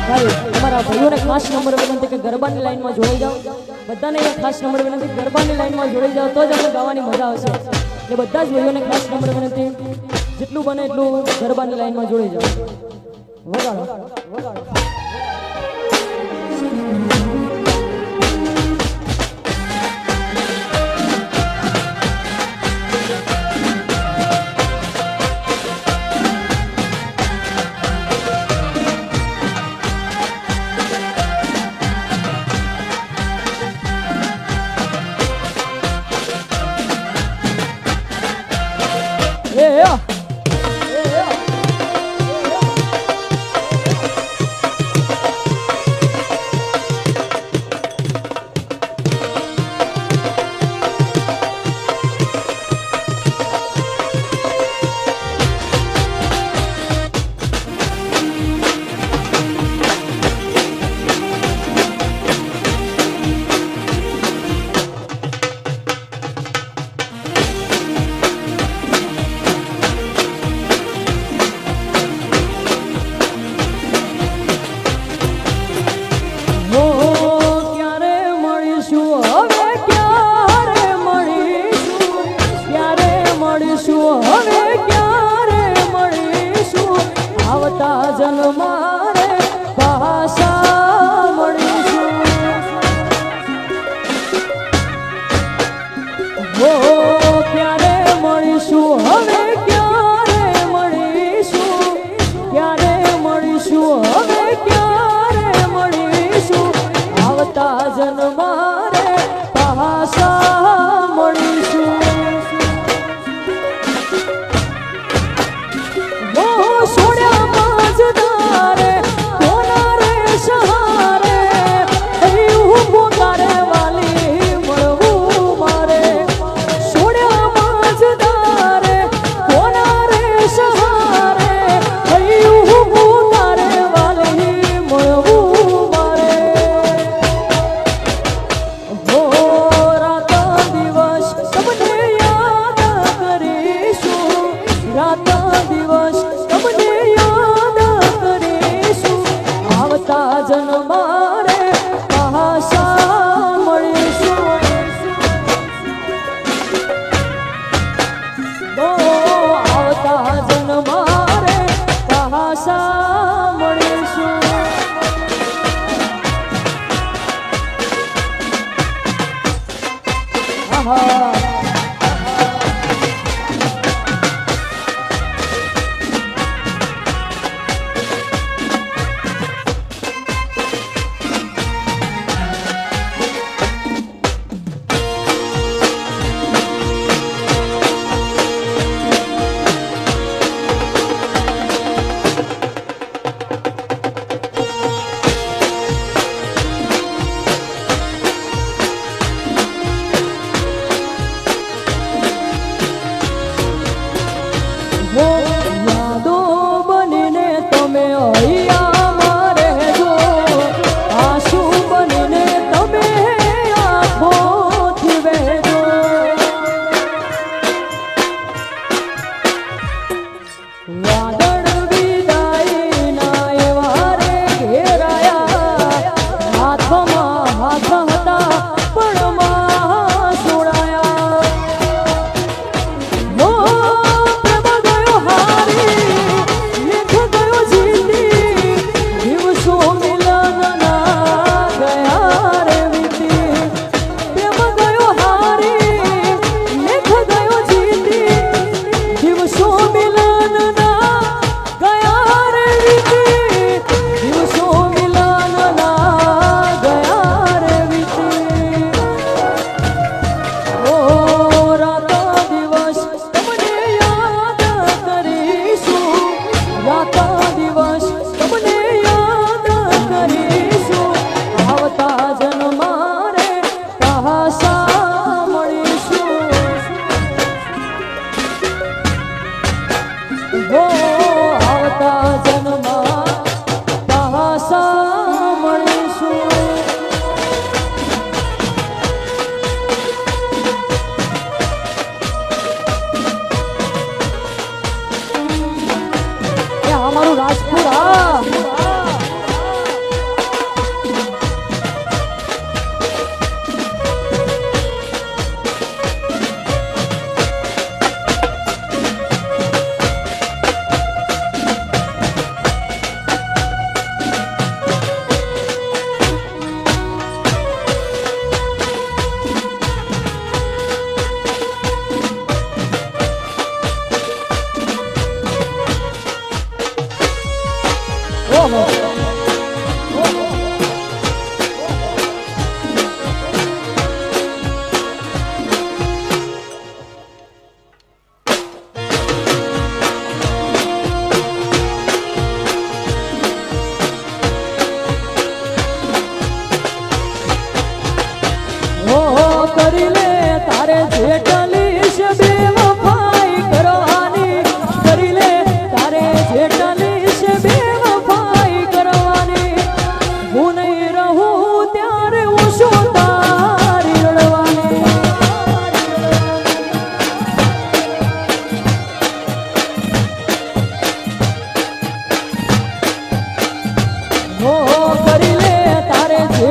ભાઈ તમારા ભાઈઓને ખાસ નંબર વિનંતી કે ગરબાની લાઈનમાં જોડાઈ જાઓ બધાને અહીંયા ખાસ નંબર વિનંતી ગરબાની લાઈનમાં જોડાઈ જાઓ તો જ આપણે ગાવાની મજા આવશે એટલે બધા જ ભાઈઓને ખાસ નંબર વિનંતી જેટલું બને એટલું ગરબાની લાઈનમાં જોડાઈ જાઓ વગાડો વગાડો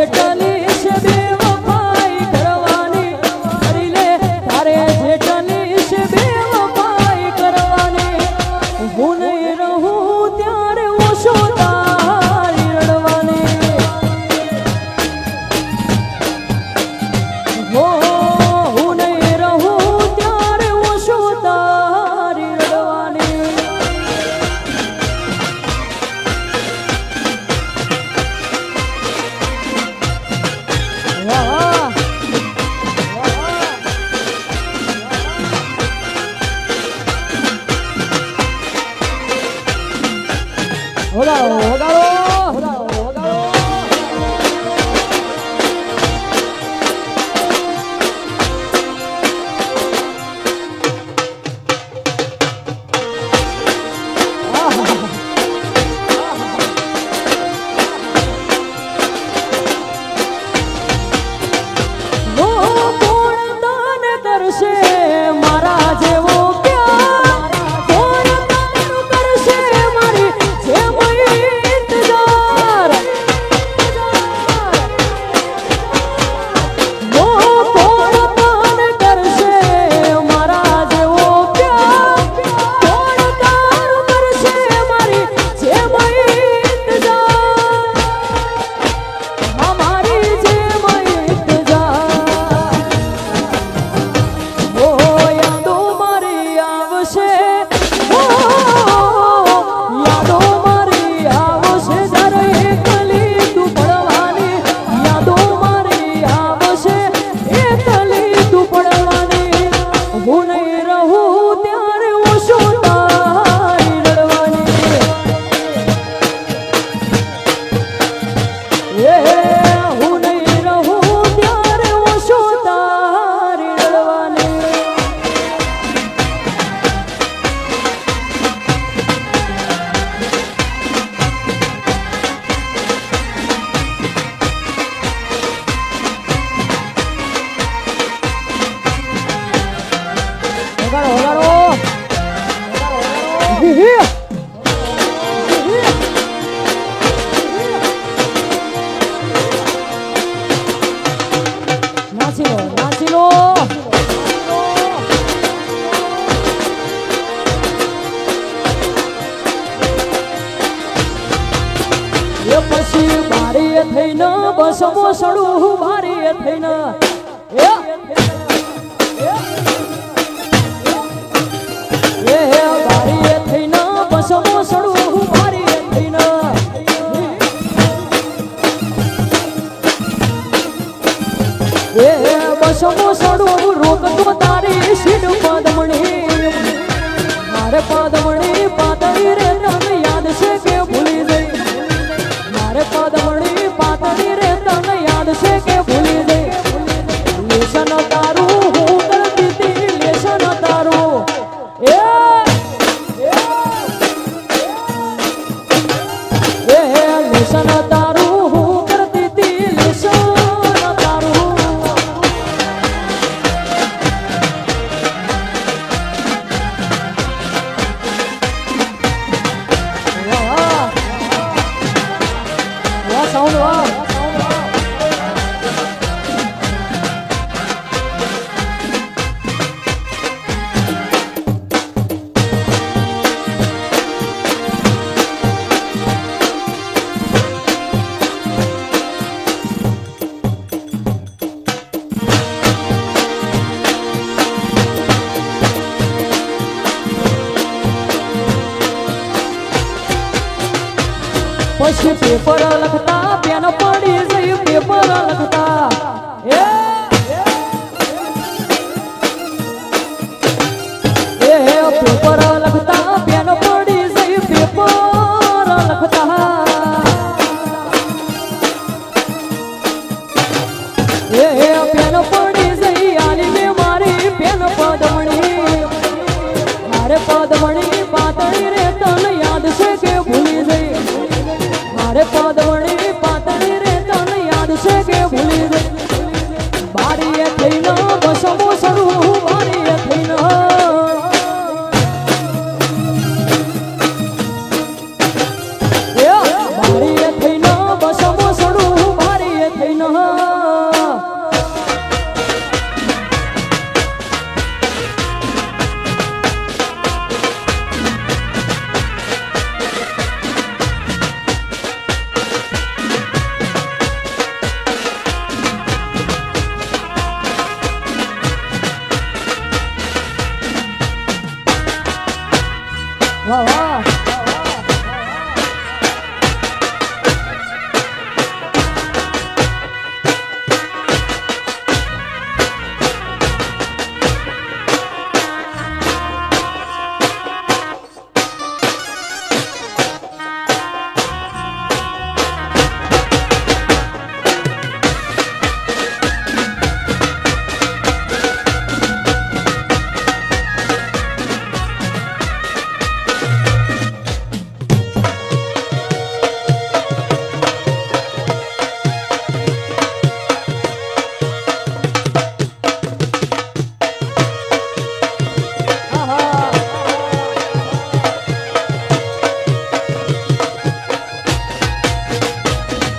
જેટલી છે બેવફાઈ કરવાની કરી લે તારે જેટલી છે બેવફાઈ કરવાની હું નહીં રહું ત્યારે ઓછો તારી રડવાની હો હું નહીં રહું ત્યારે ઓછો તારી રડવાની વગાડો વગાડો વગાડો કોણ દાન કરશે મારા જેવો પ્યાર કોણ દાન કરશે મારી જેમ ઇંતજાર કોણ દાન કરશે મારા જેવો પ્યાર કોણ દાન કરશે મારી જેમ ઇંતજાર અમારી જેમ ઇંતજાર ઓ યાદો મારી આવશે ઓ યાદો મારી આવશે જ્યારે એકલી તું પડવાની યાદો મારી આવશે એકલી તું પડવાની હું નહીં રહું ત્યારે ઓછો તારી રડવાની હું નહીં રહું ત્યારે ઓછો તારી રડવાની વગાડો વગાડો નાચી લો નાચી લો એ પછી બારીએ થઈને બસમો સડું બારીએ થઈને એ બારીએ થઈને બસમો સડું બારીએ થઈને એ બસમો સડું રોકતો તારી શીડ પદમણી મારે પદમણી પાતળી રે તને યાદ છે કે ભૂલી ગઈ મારે પદમણી પાતળી રે તને યાદ છે કે ભૂલી ગઈ લેશન તારું હું કરતી હતી લેશન તારું લેશન તારું હું કરતી હતી લેશન તારું વાહ સાઉન્ડ વાહ પછી પેપર લખતા પેન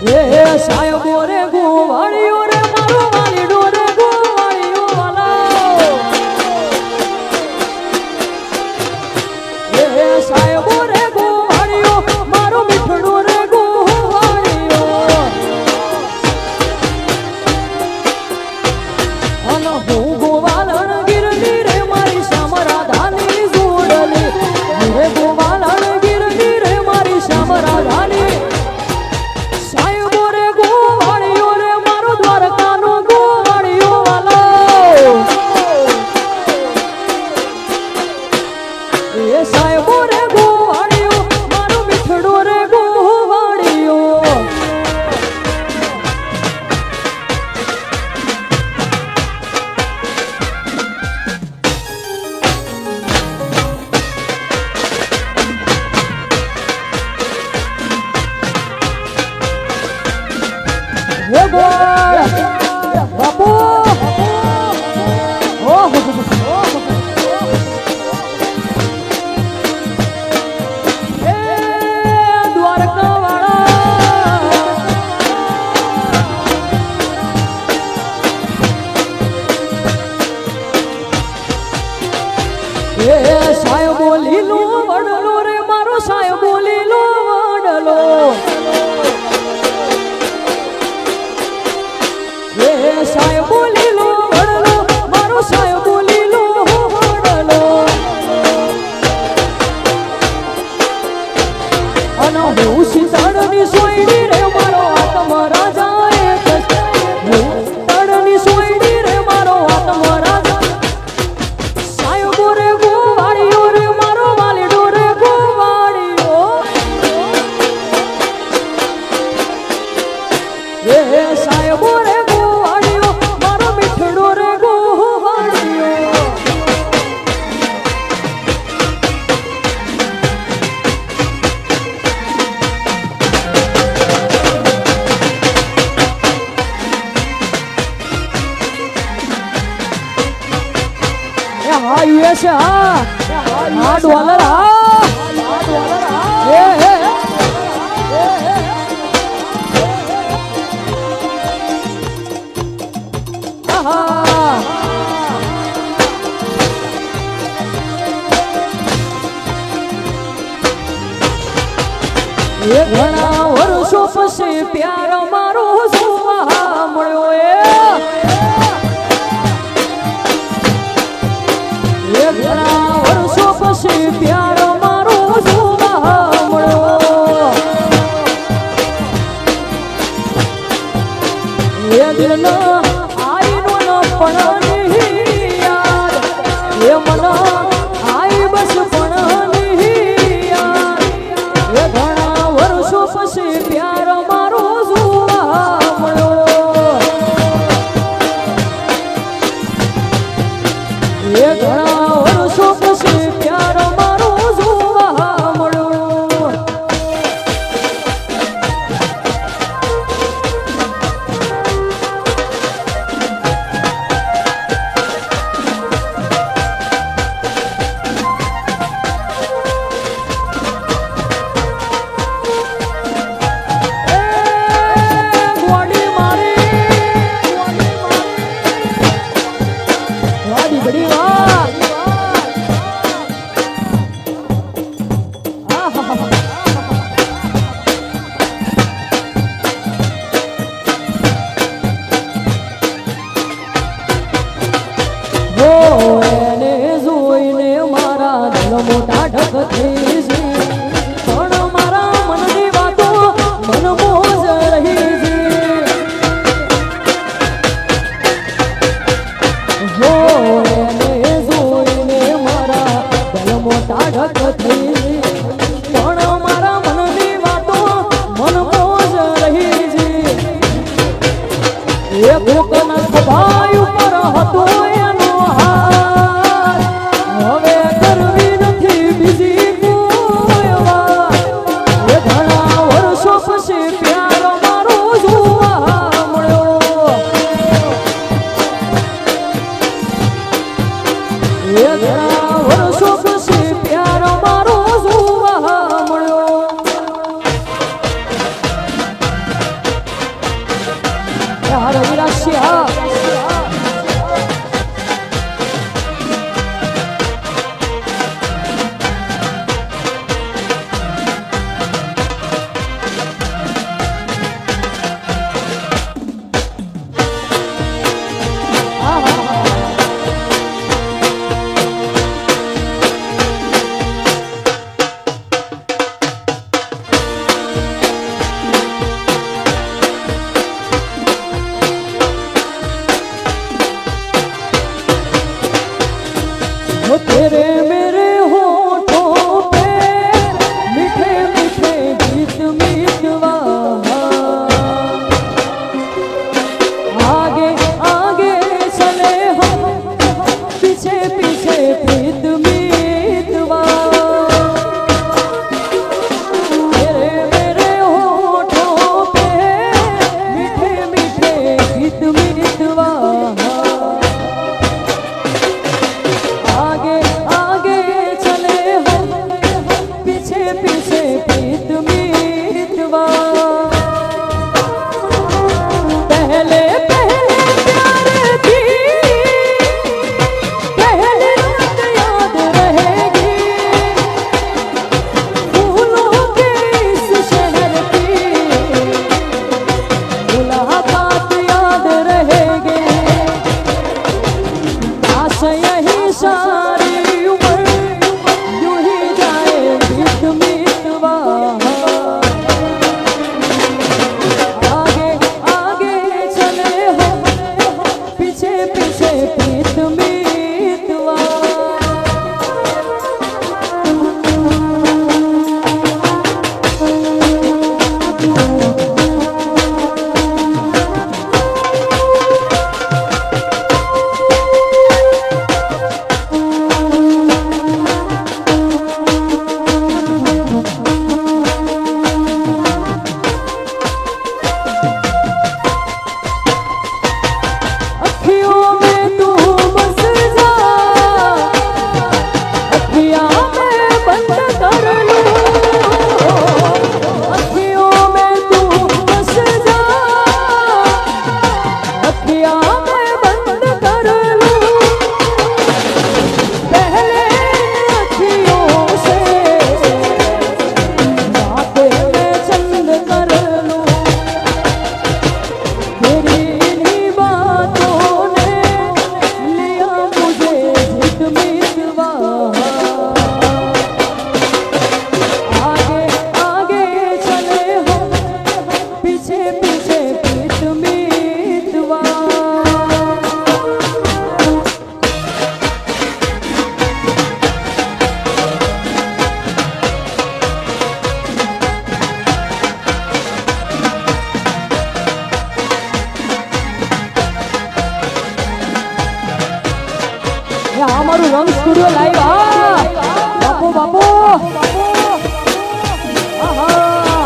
એ સાહેબો રે ગોવાળીઓ રે મારો વાલીડો રે ગોવાળીઓ વાલા એ સાહેબો રે ગોવાળીઓ મારો મીઠડો રે ગોવાળીઓ અને હું ગોવાલણ ગીરની રે મારી શ્યામ રાધાની જોડલી રે ગોવાલણ ગીરની રે મારી શ્યામ રાધાની સાહેબો લીલો વડલો રે મારો સાહેબો લીલો વડલો એ સાહેબો લીલો વડલો મારો સાહેબો લીલો વડલો અને હું સીતાડની સોયડી રે મારો આત્મ રાજા હું તળની સોયડી રે મારો આત્મ રાજા સાહેબો રે સાહેબો રે ગોવાળીઓ મારો મીઠડો રે ગોવાળીઓ એ હા યુએસ હા ડોલર હા એ એ ઘણા વર્ષો પછી પ્યાર મારો જોવા મળ્યો એ ઘણા વર્ષો પછી પ્યાર મારો જોવા મળ્યો એ દિલના આઈનો ન પણ યાદ એ મન આઈ બસ પણ યાદ એ ઘણા વર્ષો પછી પ્યાર મારો જોવા મળ્યો એ ઘણા વર્ષો પછી પ્યાર મારો જોવા મળ્યો મોટા ઢગ થઈ છે પણ મારા મનની વાતો મન મોજ રહી છે એને જોઈને મારા દિલ મોટા ઢગ થઈ છે પણ મારા મનની વાતો મન મોજ રહી છે એ કોકના સ્વભાવ ઉપર હતો એનો હાથ હવે કરવી નથી બીજી કોઈ વાત એ ઘણા વર્ષો પછી પ્યાર મારો જોવા મળ્યો એ ઘણા વર્ષો પછી પ્યાર મારો જોવા મળ્યો હા રવિરાજ છે હા तेरे मेरे होठों पे मीठे मीठे गीत मीतवा आगे आगे चले हम पीछे पीछे प्रीत मीतवा तेरे मेरे होठों पे मीठे मीठे गीत मीतवा आगे आगे चले हम पीछे पीछे प्रीत मीतवा पहले पहले प्यार थी पहले रात याद रहेगी फूलों के इस शहर की मुलाकात याद रहेगी आस यही सारी उम्र यूं ही जाए गीत मीतवा आगे आगे चले हम पीछे पीछे प्रीत मीतवा अखियों में तू बस जा अखियां मैं बंद कर लूं अखियों में तू बस जा अखियां मैं बंद कर लूं पहले अखियों से बातें मैं चंद कर लूं तेरी इन्हीं बातों ने लिया मुझे जिद मीतवा आगे आगे चले हम पीछे पीछे प्रीत मीतवा અમારું રંગ સ્ટુડિયો લાઈવ બાપુ બાપુ આહા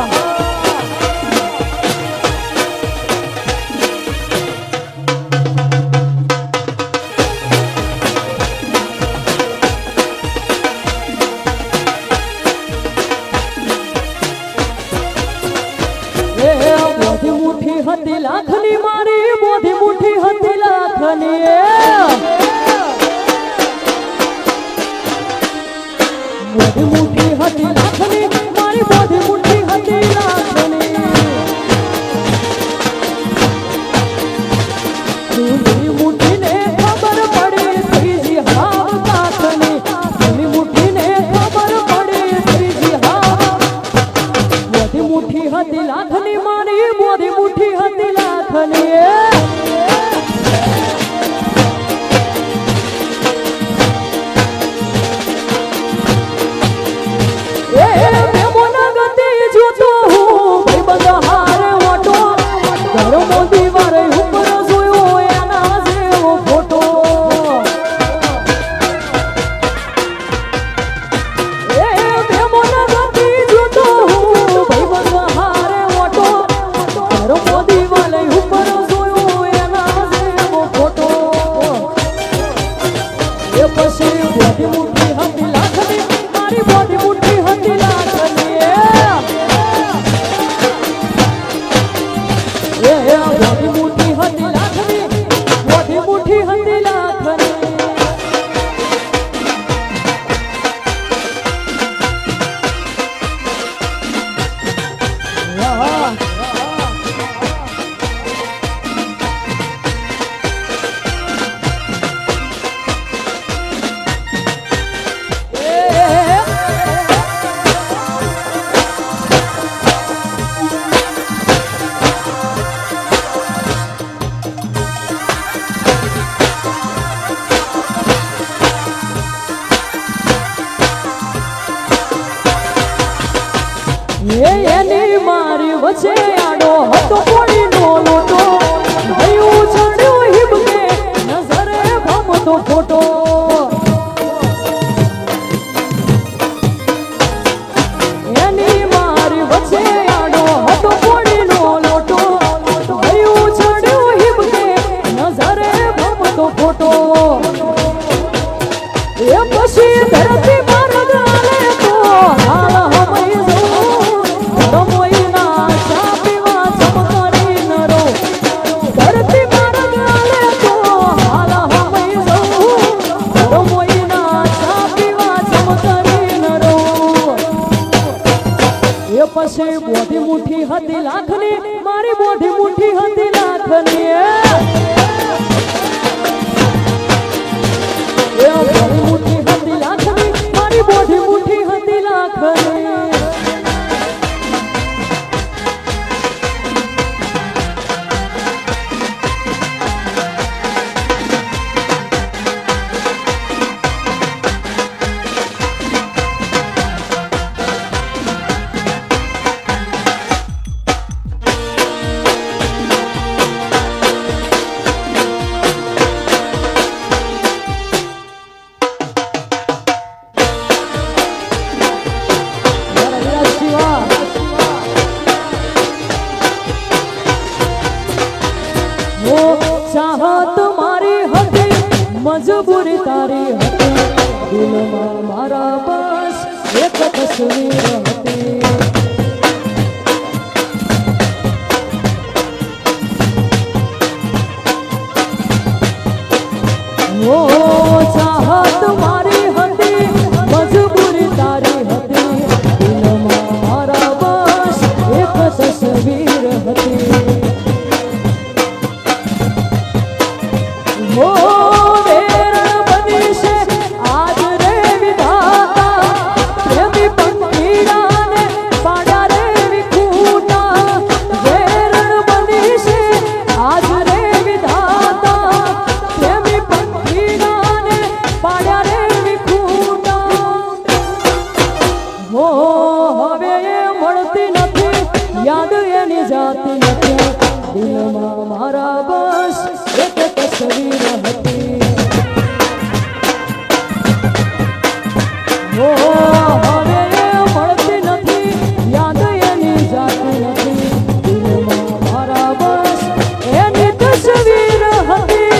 બોધી મુઠ્ઠી હતી લાખની મારી બોધી મુઠ્ઠી હતી લાખની બોધી મુઠ્ઠી હતી લાખની મારી બોધી મુઠ્ઠી હતી લાખની જૂની મુઠ્ઠીને ખબર પડી ત્રીજી હાવ કાખની જૂની મુઠ્ઠીને ખબર પડી ત્રીજી હાવ બોધી મુઠ્ઠી હતી લાખની મારી બોધી મુઠ્ઠી હતી લાખની મોદી વાલે ઉપર જોયો પછી બોધી મુઠ્ઠી હતી લાખની મારી બોધી મુઠ્ઠી હતી લાખની એ બોધી મુઠ્ઠી હતી લાખની મારી બોધી મુઠ્ઠી હતી લાખની चाहत मारी हती मजबूरी तारी हती दिल में मारा बस एक तस्वीर हती वो चाहत मारी हती मजबूरी तारी हती दिल में मारा बस एक तस्वीर हती वो वेरण बनी से आज रे विधाता प्रेमी पंखीड़ा ने पाड़ा रे विखूटा वेरण बनी से आज रे विधाता प्रेमी पंखीड़ा ने पाड़ा रे विखूटा वो हवे મળતી નથી યાદ એની જાતી નથી દિલમાં મારા બસ એક तस्वीर हती वो हवे મળતી નથી યાદ એની જાતી નથી દિલમાં મારા બસ એની તસવીર હતી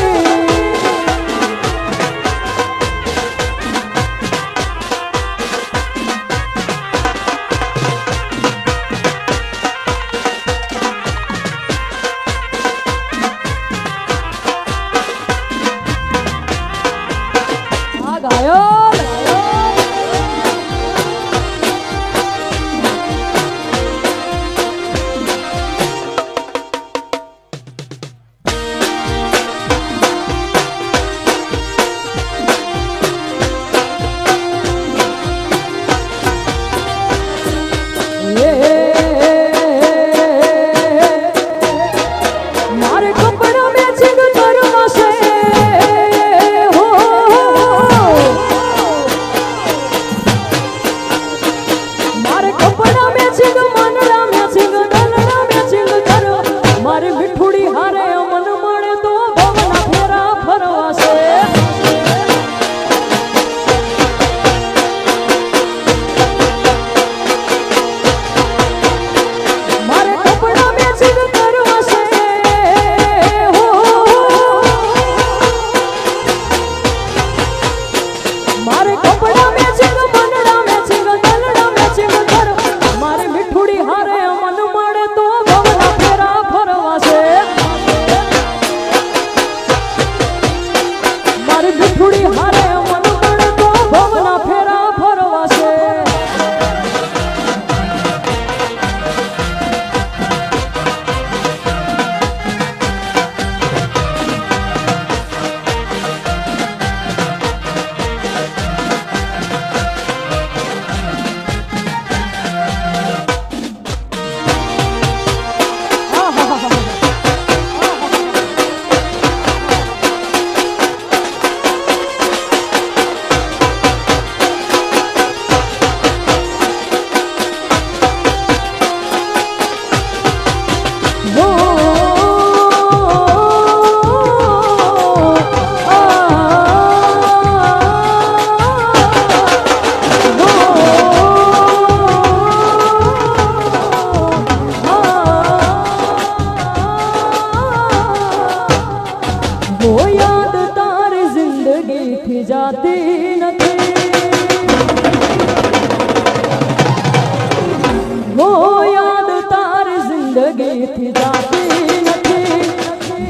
જિંદગીથી જાતી નથી,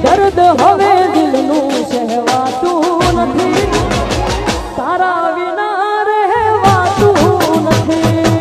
દર્દ હવે દિલનું સહેવાતું નથી, તારા વિના રહેવાતું નથી.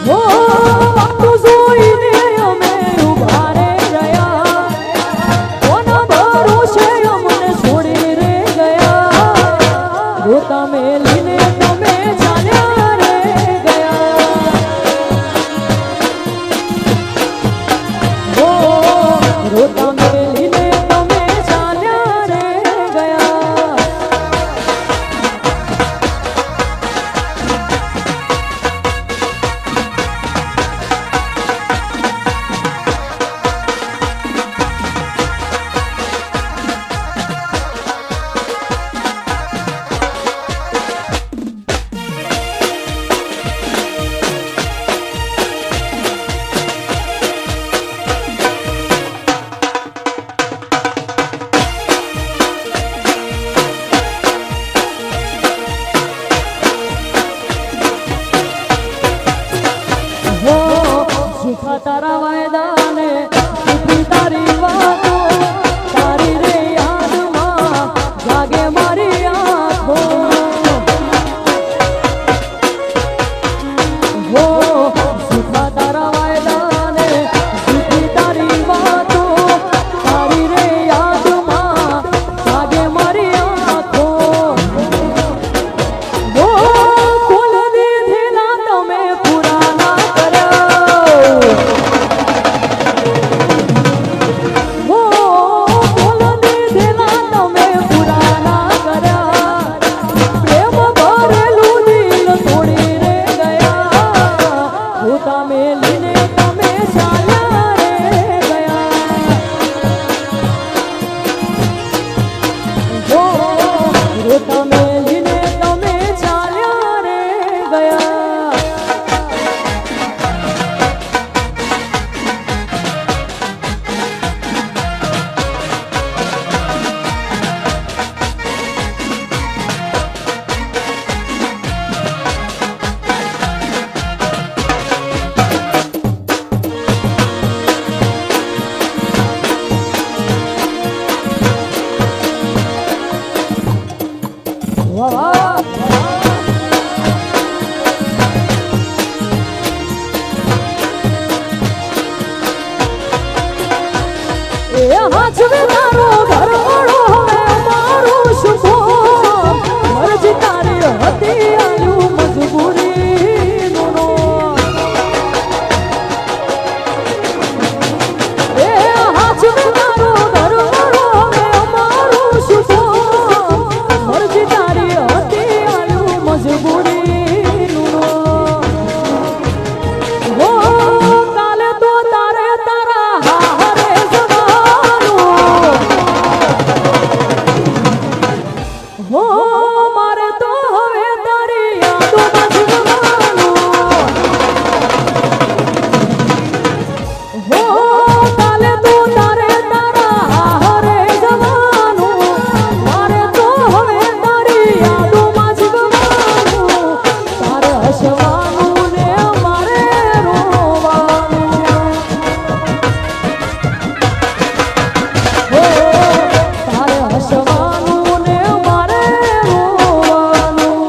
હો બાપુ જોઈને અમે ઉભા રે રહ્યા કોના ભરોસે અમને છોડી રે ગયા રોતા મેલીને તમે ચાલ્યા રે ગયા હો રોતા મેલીને તમે ચાલ્યા રે ગયા સુખા તારા વાયદાને સુખી તારી વાતો તારી રે યાદમાં જાગે મારી આંખો હો સુખા તારા વાયદાને સુખી તારી વાતો તારી રે યાદમાં જાગે મારી આંખો હો કુલ દીધેલા તમે પૂરા ના કર્યા હો કુલ દીધેલા તમે પૂરા ના કર્યા પ્રેમ ભરેલું દિલ તોડી રે ગયા પોતા મેલીને તમે ચાલ્યા રે ગયા હો રોતા મેલીને તમે ચાલ્યા રે ગયા વાહ એ હાચવે તારો ઘરવાળો હવે મારું શું મરજી તારી હતી આયુ મજબૂરીનો એ હાચવે તારો ઘરવાળો હવે મારું શું મરજી તારી હતી આયુ મજબૂરીનો હો કાલે તો તારે તારા હારે જવાનું હો મારે તો હવે તારી યાદોમાં જીવવાનું હો કાલે તો તારે તારા હારે જવાનું મારે તો હવે તારી યાદોમાં જીવવાનું તારે હસવાનું ને મારે રોવાનું હો તારે હસવાનું ને મારે રોવાનું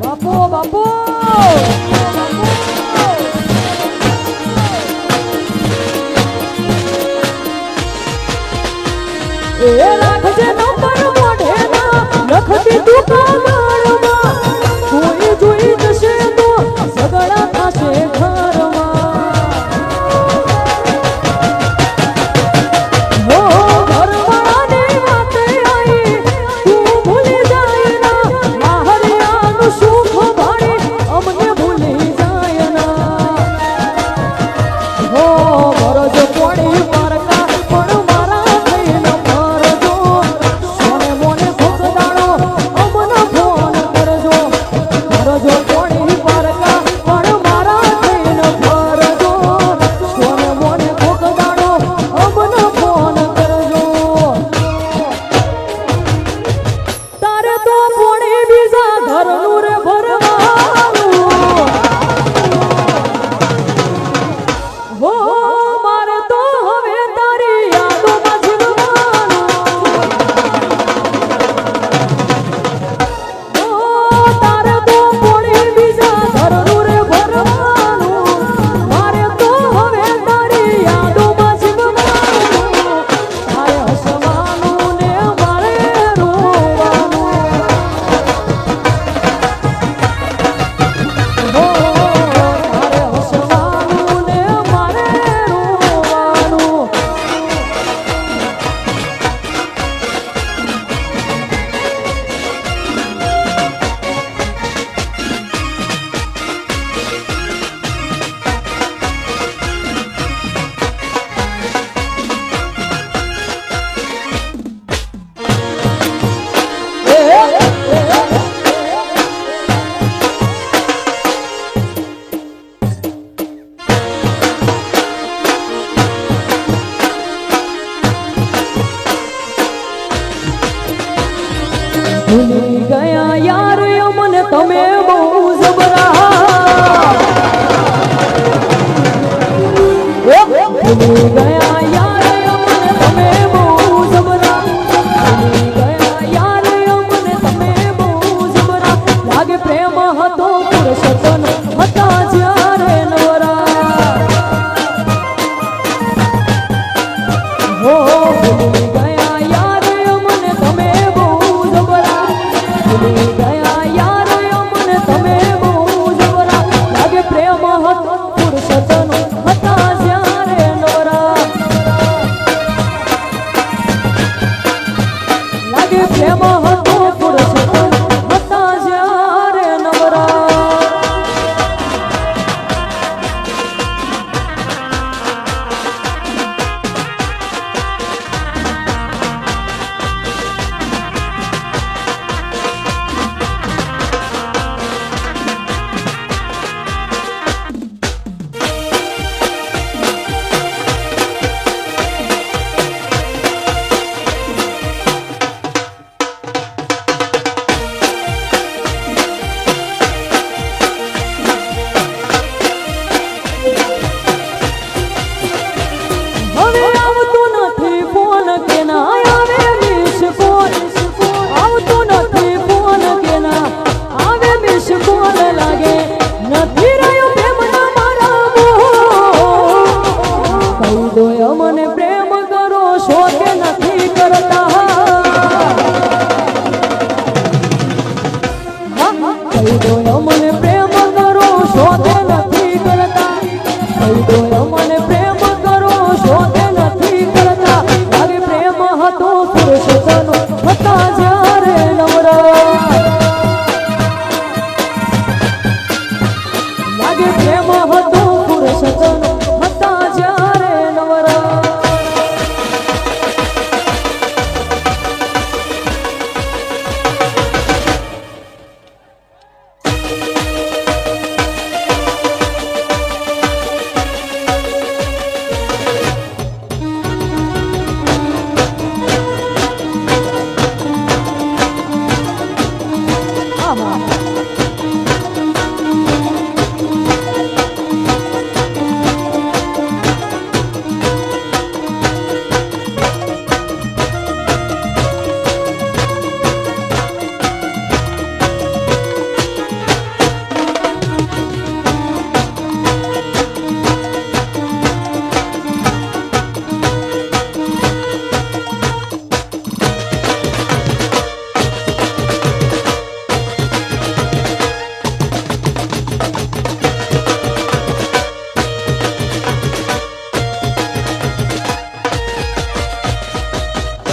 બાપુ બાપુ એ રાખજે નંબર મોઢે ના લખતી તું કાગળમાં કોઈ જોઈ જશે તો ઝઘડા થશે ઘરમાં હો ઘરવાળાની વાતે આવી તું ભૂલી જાય ના માહરિયાનું સુખ ભાળી અમને ભૂલી જાય ના હો મરજ પડી મારકા પણ મારા થઈને મરજો તમે બહુ જબરા ભૂલી ગયા યાર અમને તમે બહુ જબરા ભૂલી ગયા યાર અમને તમે બહુ જબરા લાગે પ્રેમ હતો પુરુષોત્તમ હતા જ્યારે નવરા હો ભૂલી ગયા યાર અમને તમે બહુ જબરા ભૂલી ગયા યાર અમને તમે બહુ જબરા લાગે પ્રેમ હતો પુરુષોત્તમ હતા જ્યારે નવરા લાગે પ્રેમ હતો પુરુષોત્તમ હતા જ્યારે નવરા હવે આવતું નથી ફોન કે ના આવે મિસ કોલ આવતું નથી ફોન કે ના આવે મિસ કોલ લાગે નથી રહ્યો પ્રેમના મારા મોહ કહી દો અમને પ્રેમ કરો છો કે નથી કરતા કહી દો અમને પ્રેમ કરો છો કે નથી કરતા કહી દો અમને પ્રેમ કરો છો કે નથી કરતા લાગે પ્રેમ હતો પુરુષોત્તમ હતા જ્યારે નવરા લાગે પ્રેમ હતો પુરુષોત્તમ હતા જ્યારે નવરા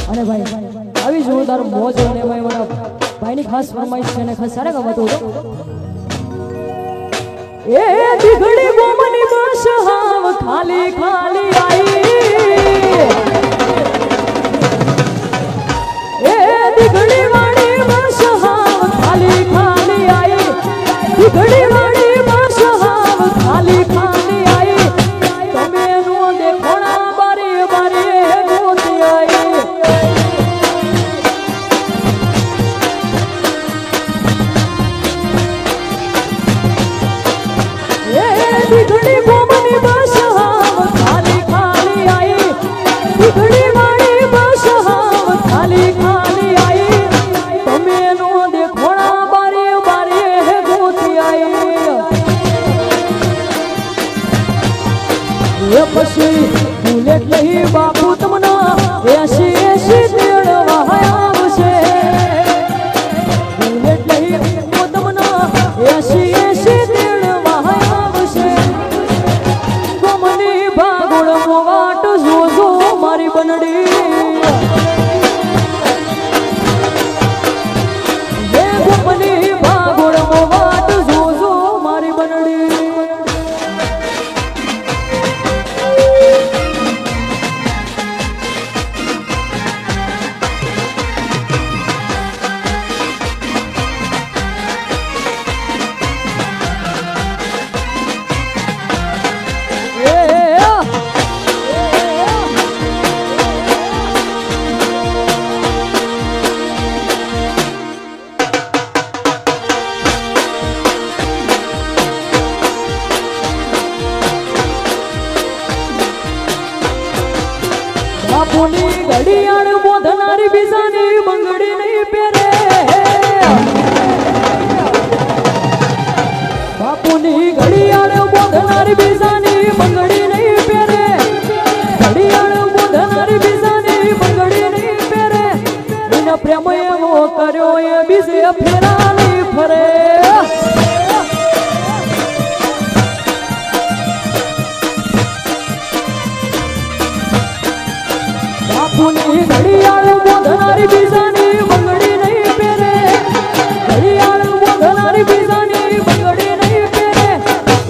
અને ભાઈ આવી જોરદાર મોજ અને ભાઈ મારા ભાઈની ખાસ ફરમાઈશ છે અને ખાસ સારા ગાતો હતો એ દીઘડી બોમની બસ હાવ ખાલી ખાલી આઈ એ દીઘડી વાળી બસ હાવ ખાલી ખાલી આઈ દીઘડી વાળી બસ હાવ ખાલી ખાલી આઈ તમે નો દેખોણા બારે બારે ગોતી આઈ દીઘડી બોમની બસ હાવ ખાલી ખાલી આઈ દીઘડી વાળી બસ હાવ ખાલી ખાલી આઈ તમે નો દેખોણા બારે બારે ગોતી આઈ એ પછી બુલેટ લઈ બાપુ તમને 80 તેડવા આવશે બુલેટ લઈ તમને 80 તેડવા આવશે ગમની ભાગોળ વાટ જોજો મારી બનડી એ ગમની ભાગોળ વાટ જોજો મારી બનડી બાપુની ઘડિયાળ બોધનારી બીજાની બંગડી નહીં પહેરે બાપુની ઘડિયાળ બોધનારી બીજાની બંગડી નહીં પહેરે ઘડિયાળ બોધનારી બીજાની બંગડી નહીં પહેરે એના પ્રેમ એવો કર્યો એ બીજે ફેરા નહીં ફરે બાપુની ઘડિયાળ બોધનારી બીજાની બંગડી નહીં પહેરે ઘડિયાળ બોધનારી બીજાની બંગડી નહીં પહેરે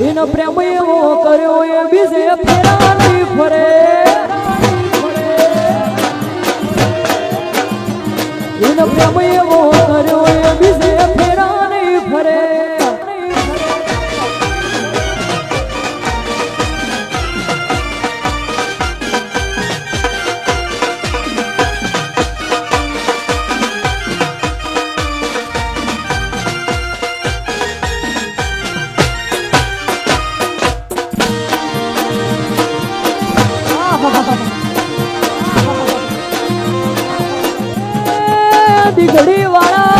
એનો પ્રેમ એવો કર્યો એ બીજે ફેરા નહીં ફરે એનો પ્રેમ એવો કર્યો એ બીજે ફેરા નહીં ફરે ઘડી વાળા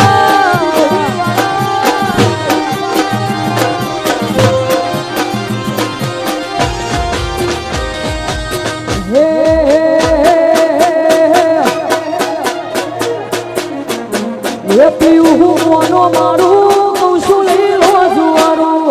હે પીવું હું મોનો મારું કહું છું લઈ લો જુવારું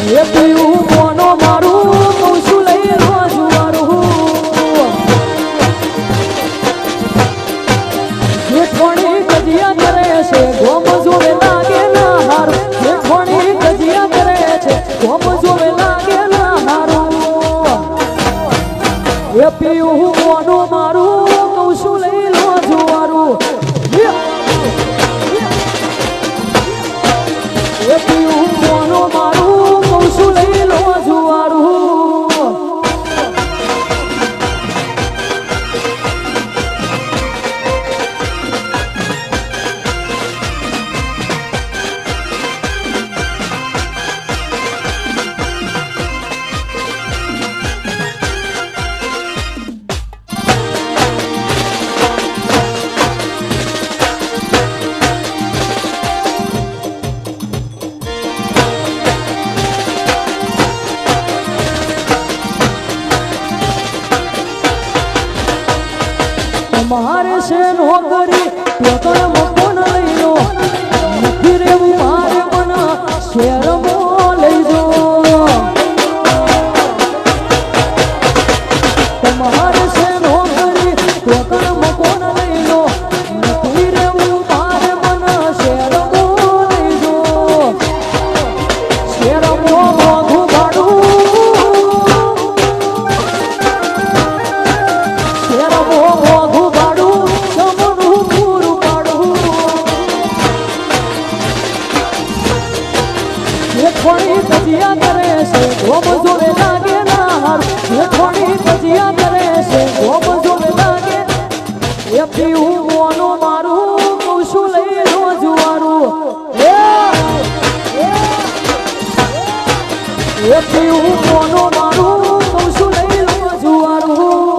હે પીવું મોનો મારું કહું છું લઈ લો જુવારું જેઠોણી કજિયા કરે છે ગોમ જોવે લાગે ના હારું જેઠોણી કજિયા કરે છે ગોમ જોવે લાગે ના હારું એ પીવું મોનો મારું કહું છું લઈ લો જુવારું એ પીવું મોનો મારું કહું છું લઈ લો જુવારું મારે છે નોકરી ટોકણ મકોન લઈ લો નથી રેવું મારે મને શેરમાં લઈ જો મારે છે નોકરી ટોકણ મકોન લઈ લો નથી રેવું મારે મને શેરમાં લઈ જો શેરમાં મોઘું ભાડું શેરમાં મોઘું જેઠોણી કજિયા કરે છે ગોમ જોવે લાગે ના હારું જેઠોણી કજિયા કરે છે ગોમ જોવે લાગે એ પીવું મોનો મારું કહું છું લઈ લો જુવારું એ પીવું મોનો મારું કહું છું લઈ લો જુવારું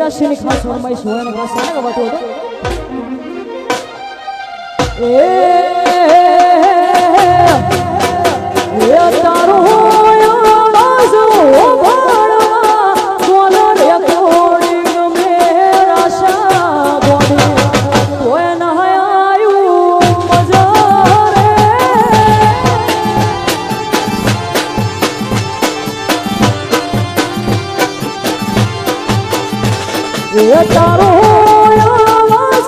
પિતાશ્રીની ખાસ ફરમાઈશ હોય અને ખાસ સારા ગવાતું હતું એ તારો આવાજ ઓભાળવા કોલ રેકોર્ડિંગ મેરા આશા બોડી કોઈ ન આયું મજા રે એ તારો આવાજ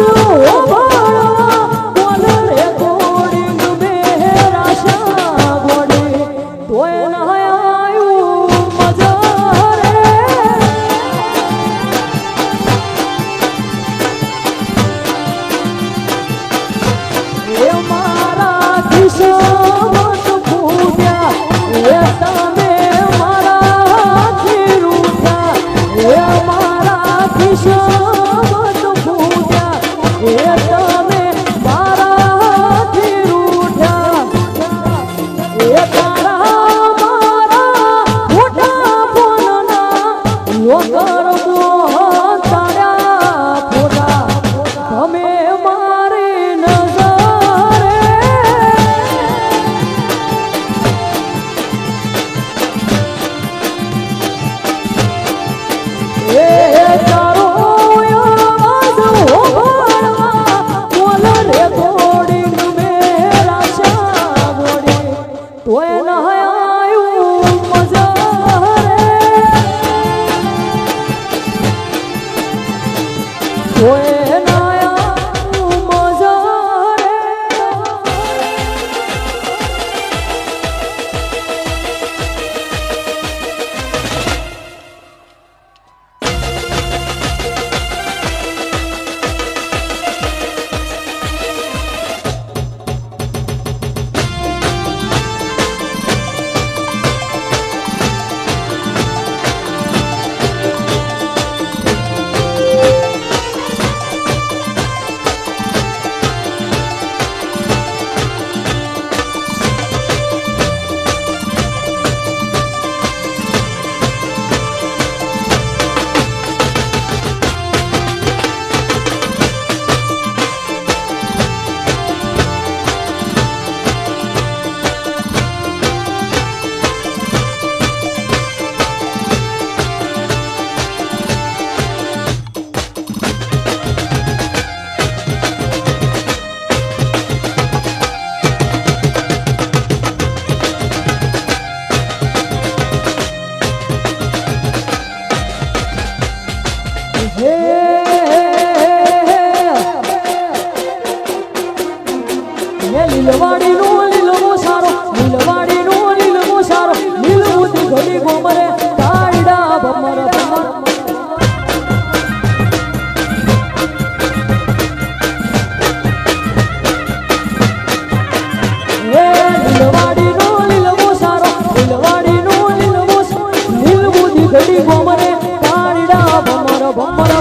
ઓભાળવા કોલ રેકોર્ડિંગ મેરા આશા બોડી કોઈ ન આયું મજા રે એ મારા કિસ્મત ફૂટ્યા એ તમે મારાથી રૂઠ્યા એ મારા કિસ્મત ફૂટ્યા એ તમે મારાથી રૂઠ્યા એ તારા મારા મોટા ફોનના વગર મોહ તાર્યા ફોટા તમે મારી નજરે એ તારો આવાજ ઓભાળવા કોલ રેકોર્ડિંગ મેરા આશા બોડી તોય ન આયું મજા રે તોય ન આયું મજા રે લીલવાડીનો લીલવો સારો લીલવાડીનો લીલવો સારો લીલવું ઘડી ગોમરે તાયડા ભમર ભમર એ લીલવાડીનો લીલવો સારો લીલવાડીનો લીલવો સારો લીલવું ઘડી ગોમરે તાયડા ભમર ભમર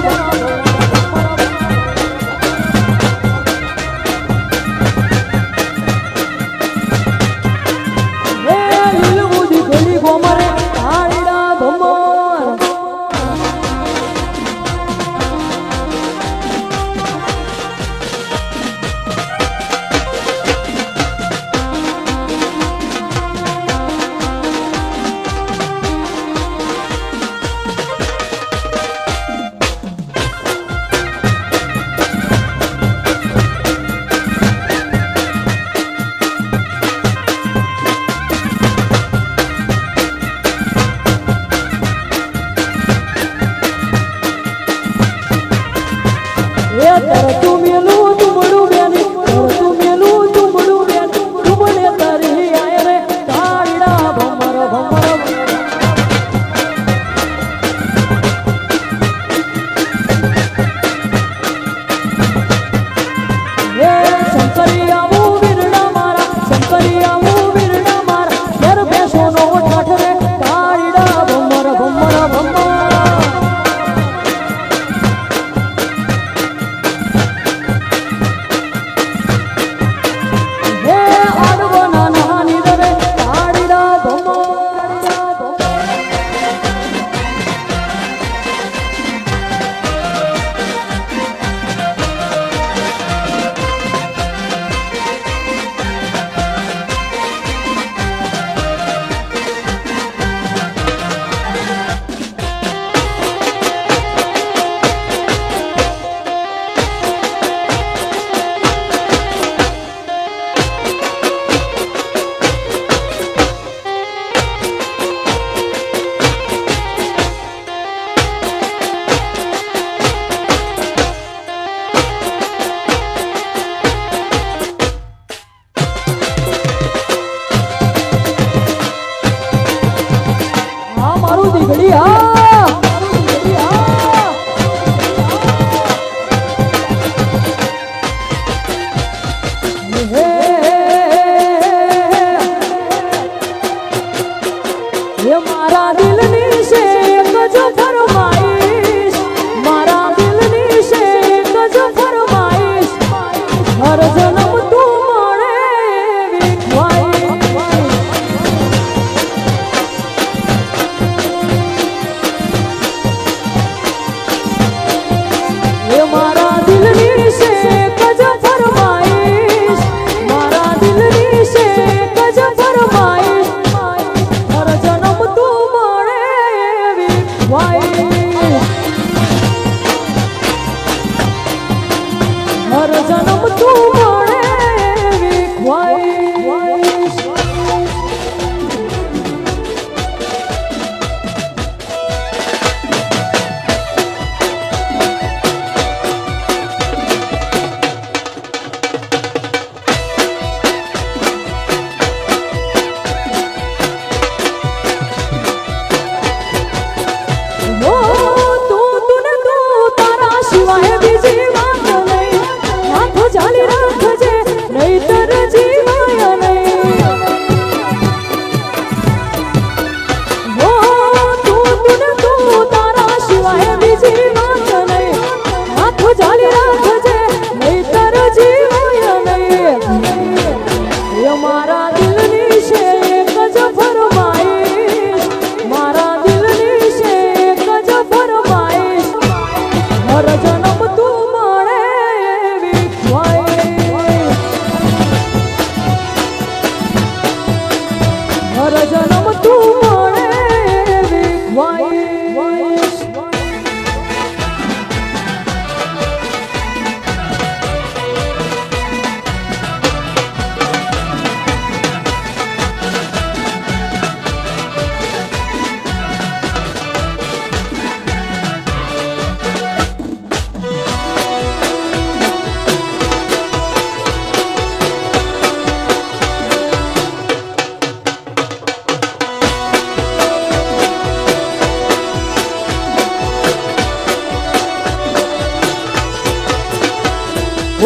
હર જન્મ તું મળે એવી ખ્વાઈ એ મારા દિલની છે કજ ફરમાઈશ મારા દિલની છે કજ ફરમાઈશ હર જન્મ તું મળે એવી ખ્વાઈ હર જન્મ તું મળે એવી ખ્વાઈશ મારા દિલની છે એક જ ફરમાઈશ મારા દિલની છે એક જ ફરમાઈશ હર જન્મ તું મળે એવી ખ્વાઈશ હર જન્મ તું મળે એવી ખ્વાઈશ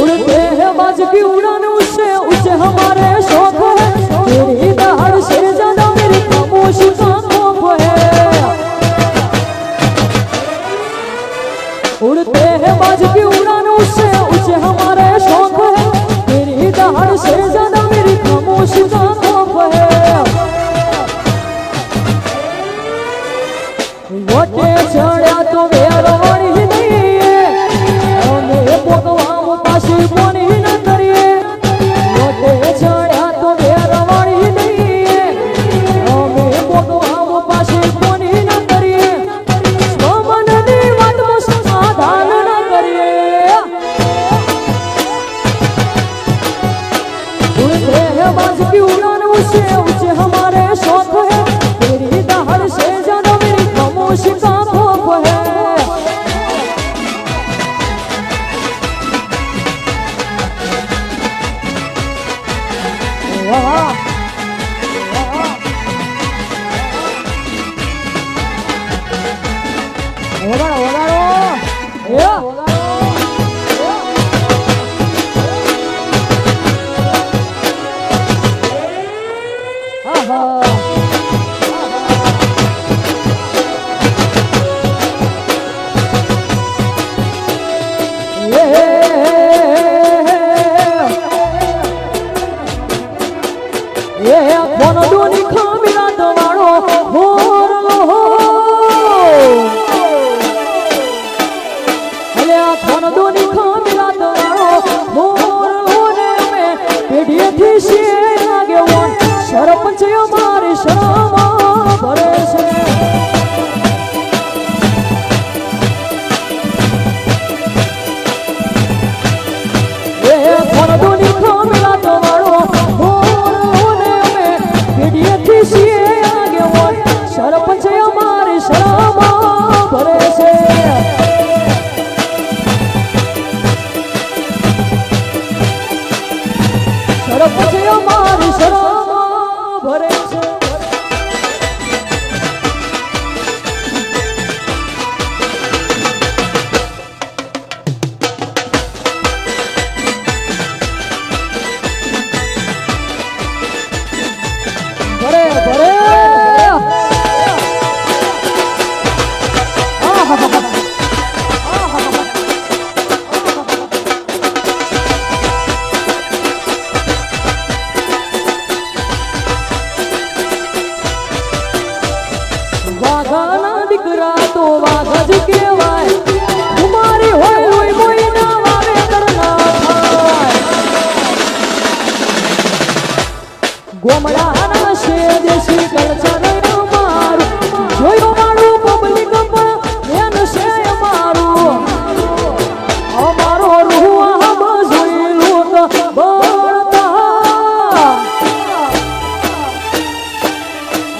उड़ते हैं बाज की उड़ान उससे ऊंचे हमारे शौक है तेरी दहाड़ से ज्यादा मेरी खामोशी का खौफ है उड़ते हैं बाज की उड़ान उससे ऊंचे हमारे शौक है तेरी दहाड़ से ज्यादा मेरी खामोशी का खौफ है वोटे चढ़ा तो वेरवाणी नहीं है भगवान पासी कोनी न करिए वोटे चढ़ा तो वेरवाणी नहीं है भगवान पासी कोनी न करिए स्वमननी वातनो समाधान न करिए उड़ते हैं बाज की उड़ान उससे ऊंचे हमारे शौक है तेरी दहाड़ से ज्यादा मेरी खामोशी का खौफ है ગોમડાના છે દેશી કલ્ચર અમારું જોયું મારું પબ્લિક પણ એન છે અમારું અમારો રૂહ જોઈ લોક બળતા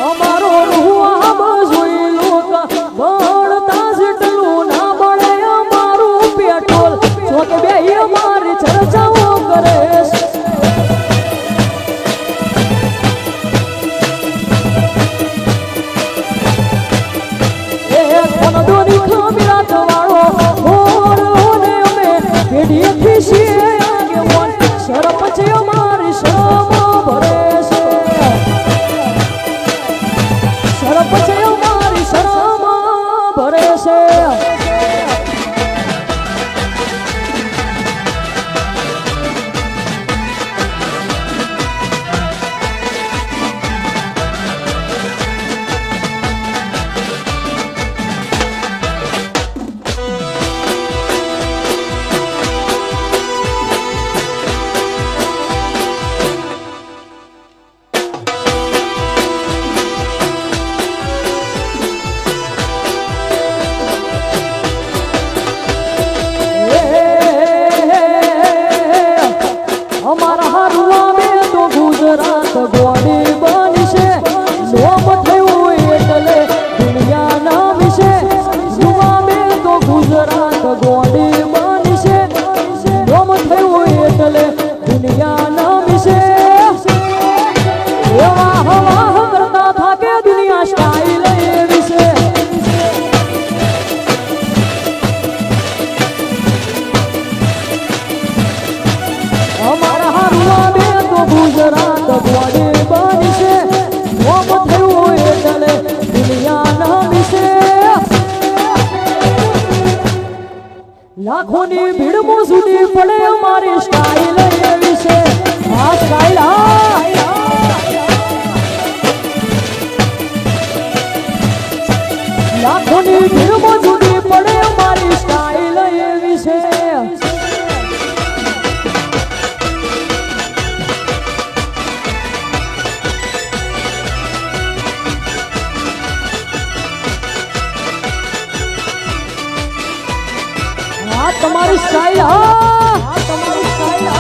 અમારો રૂહ જોઈ લોક બળતા જેટલું ના બળે અમારું પેટ્રોલ જો કે બે અમારી ચર્ચાઓ કરે લાખોની ભીડમાં સુધી પડે અમારી સ્ટાઇલ એવી છે આ સ્ટાઇલ લાખોની ભીડમાં સુધી પડે અમારી સ્ટાઇલ એવી છે તમારી સ્ટાઇલ તમારી સ્ટાઇલ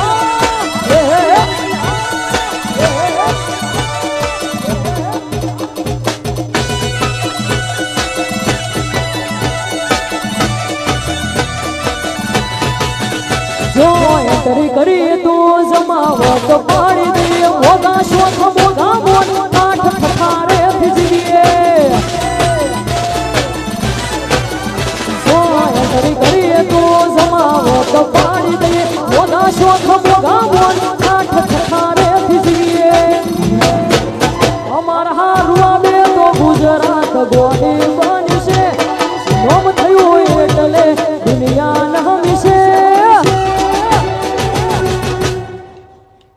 જો એન્ટ્રી કરી તો જમાવટ પાડી દે મોગા શોખ મોગા મોન કાઠ ખખારે ભીજીએ જો એન્ટ્રી કરી તો જમાવટ પાડી દે મોગા શોખ મોગા મોન કાઠ ખખારે ભીજીએ અમારા હારું આવે તો ગુજરાત ગોડી બનશે નોમ થયું એટલે દુનિયા નહમીશે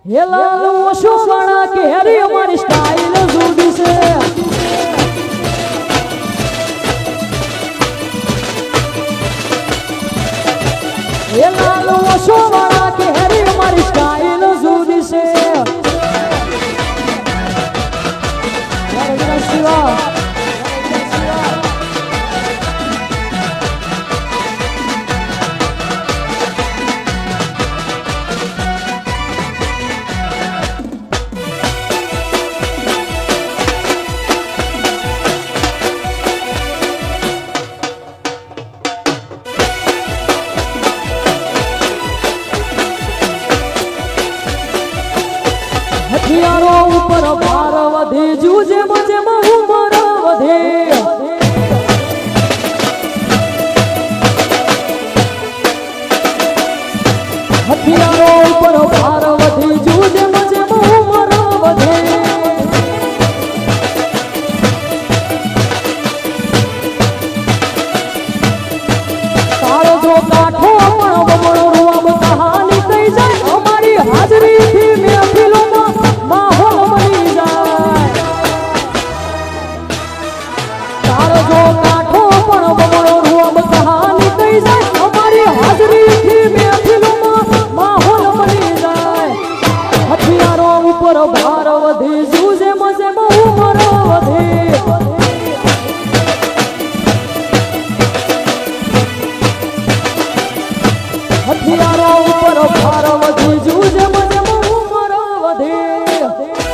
હેલા ઓશો વાળા કે હરી અમારી સ્ટાઇલ જુદી છે હેલા ઓશો વાળા કે હરી અમારી સ્ટાઇલ જુદી છે હથિયારો ઉપર ભાર વધે જુજે મજે ઉમર વધે હથિયારો ઉપર ભાર વધે જુજે મજે ઉમર વધે તારો જો કાઠો પણ બમણો રૂઆબ કહાની કહી જાય અમારી હાજરીથી મહેફિલોમાં માહોલ બની જાય તારો જો કાઠો પણ બમણો રૂઆબ કહાની કહી જાય અમારી હાજરીથી મહેફિલોમાં માહોલ બની જાય ઉપર ભાર વધી જુજે મજે બહુ મારો વધી હથિયારો ઉપર ભાર વધી જુજે મજે બહુ મારો વધી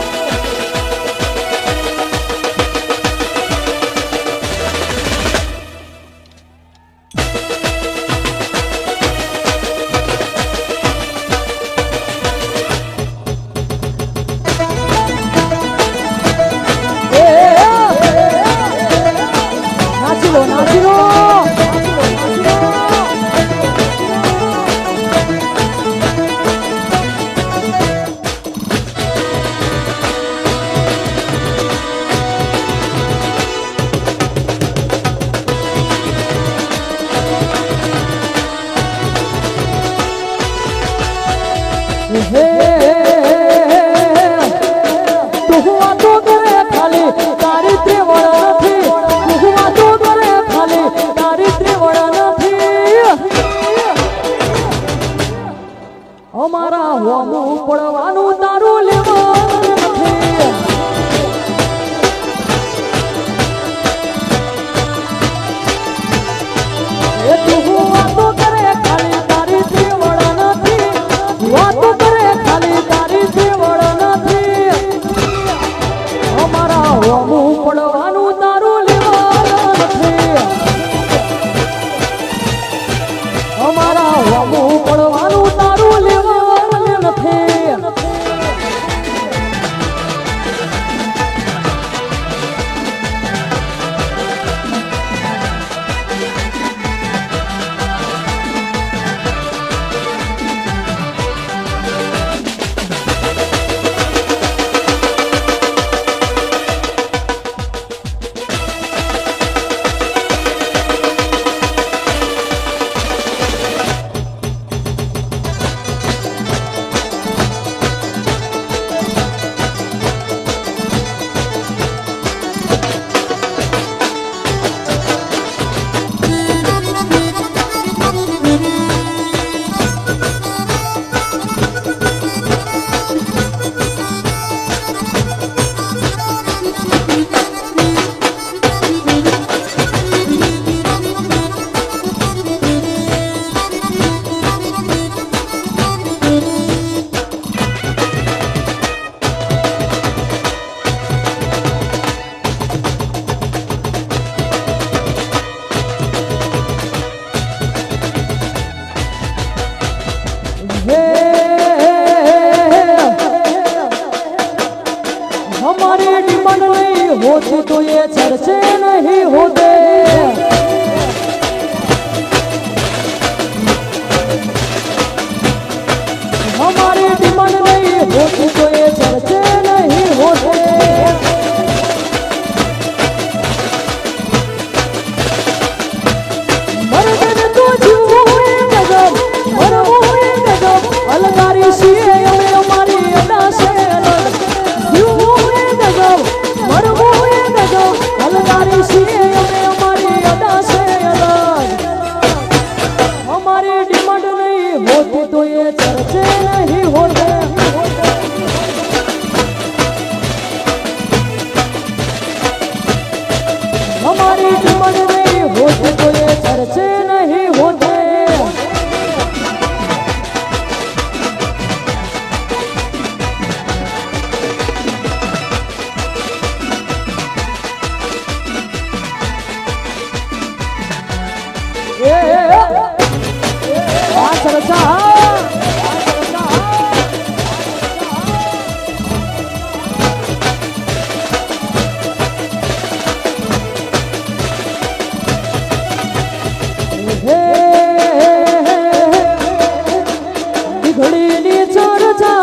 અમારા હોમું પડવાનું તારું લેવાનું નથી એ તું વાતો કરે ખાલી તારી ત્રિવળ નથી વાતો કરે ખાલી તારી ત્રિવળ નથી અમારા હોમું પડવાનું તારું લેવાનું નથી અમારા હોમું પડવાનું તારું લેવાનું નથી हमारी डिमांड नहीं होती तो ये चर्चे नहीं होते हमारी डिमांड नहीं होती तो ये चर्चे नहीं होते मर्द तो जीवे गजब मरवे गजब अलगारी सी हमारी अदा से अलगारी सी हमारी अदा से अलग हमारी डिमांड नहीं होती तो ये चर्चे नहीं होते हमारी डिमांड नहीं होती तो ये चर्चे नहीं होते चर्चा घड़ी चर्चा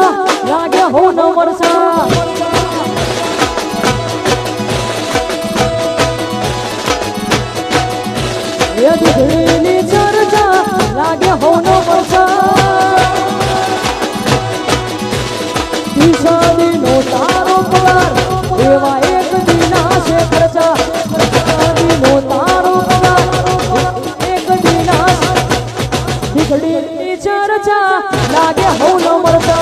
लागे हो न वर्षा घड़ी चर्चा लागे हो न वर्षा नो तारो पगार एवा एक दिना से खर्चा नो तारो पगार एक दिना बिगड़ी चर्चा लागे हो न मरता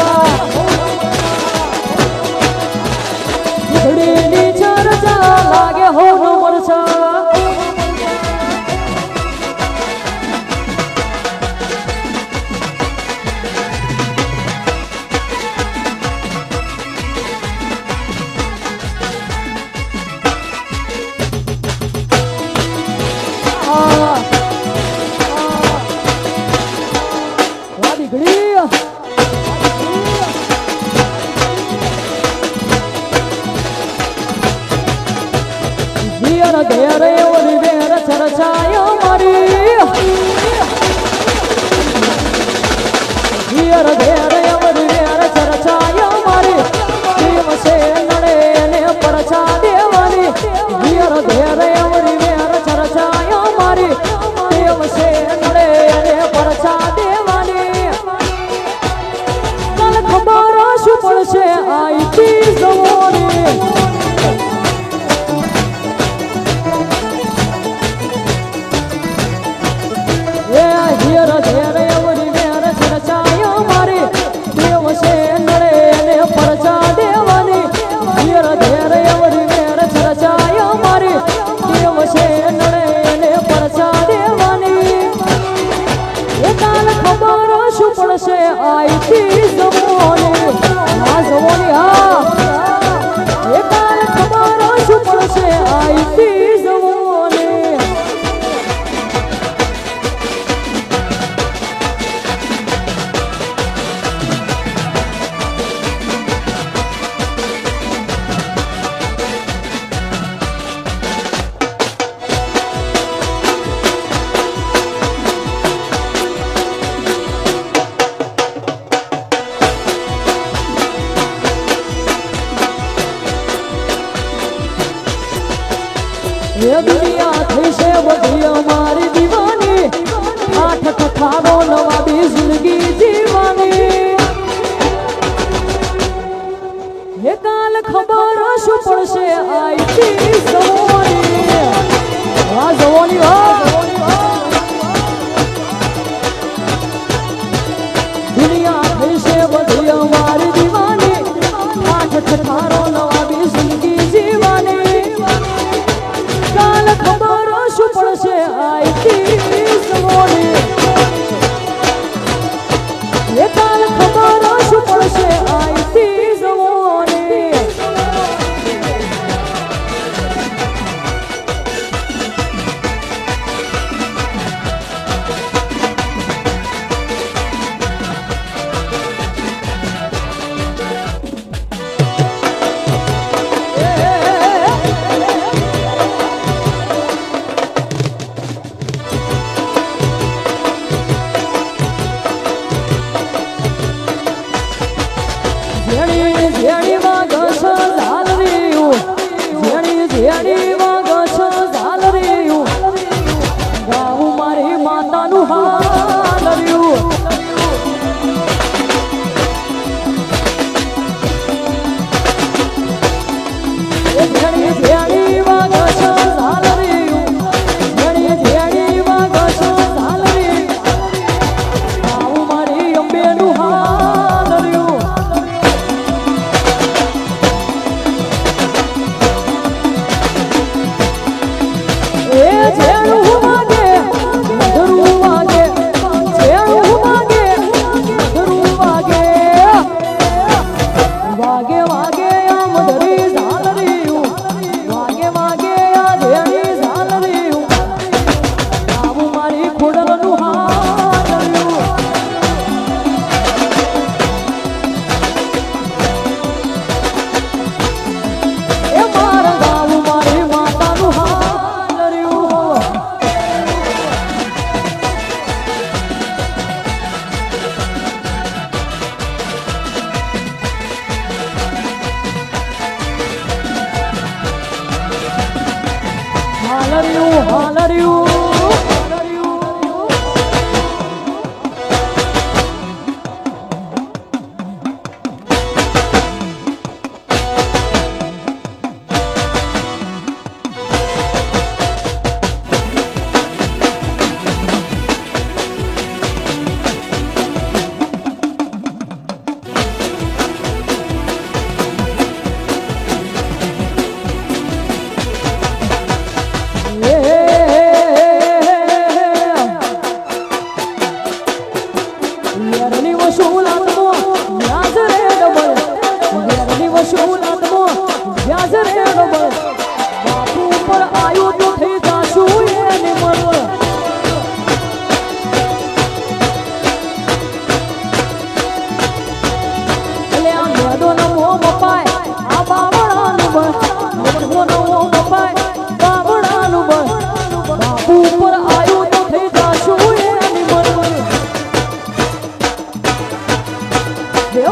ઘેર એવરી વેર ચર્ચાયો મારી ઘેર ઘેર એવરી વેર ચર્ચાયો મારી દેવ છે નડે ને પરચા દેવાની ઘેર ઘેર એવરી વેર ચર્ચાયો મારી દેવ છે નડે ને પરચા દેવાની કાલ ખબર શું પડશે આઈતી જવાની ઘેર ઘેર એવરી વેર ચર્ચાયો મારી દેવ છે નડે ને પરચા દેવાની ઘેર ઘેર એવરી વેર ચર્ચાયો મારી દેવ છે નડે ને પરચા દેવાની એ કાલ ખબર શું પડશે આઈતી જવાની આ જવાની હા એ કાલ ખબર શું પડશે આઈતી જવાની ये दुनिया थी से बधी हमारी दीवानी आठ ठठारो नवाबी जिंदगी जीवानी ये काल खबर શું પડશે આઈતી જવાની આ જવાની દુનિયા થઈ છે બધી અમારી દીવાની આઠ ઠઠારો નવાબી જિંદગી જીવાની કાલ ખબર શું પડશે આઈતી જવાની એ કાલ ખબર શું પડશે આઈતી જવાની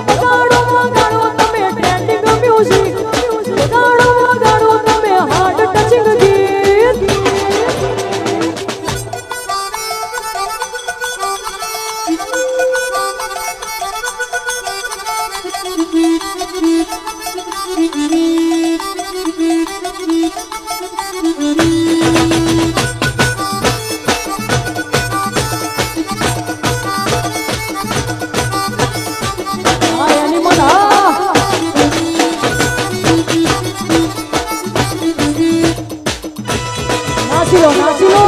વગાડો વગાડો તમે ટ્રેન્ડિંગ મ્યુઝિક વગાડો વગાડો તમે હાર્ટ ટચિંગ ગીત નાચી લો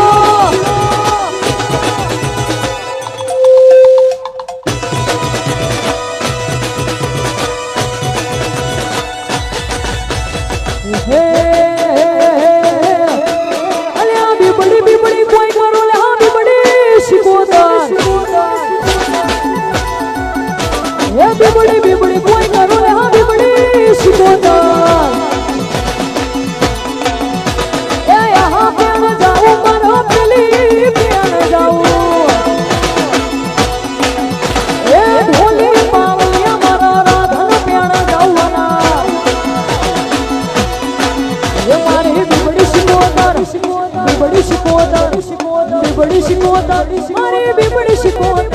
बीबड़ी कोई करो यहाँ बीबड़ी शिकोतर ए यहाँ पे न जाऊँ मरा पली पे न जाऊँ ए ढोली पावलिया मरा राधन पे न जाऊँ ना ये मारी बीबड़ी शिकोतर बीबड़ी शिकोतर बीबड़ी शिकोतर मारी बीबड़ी शिकोतर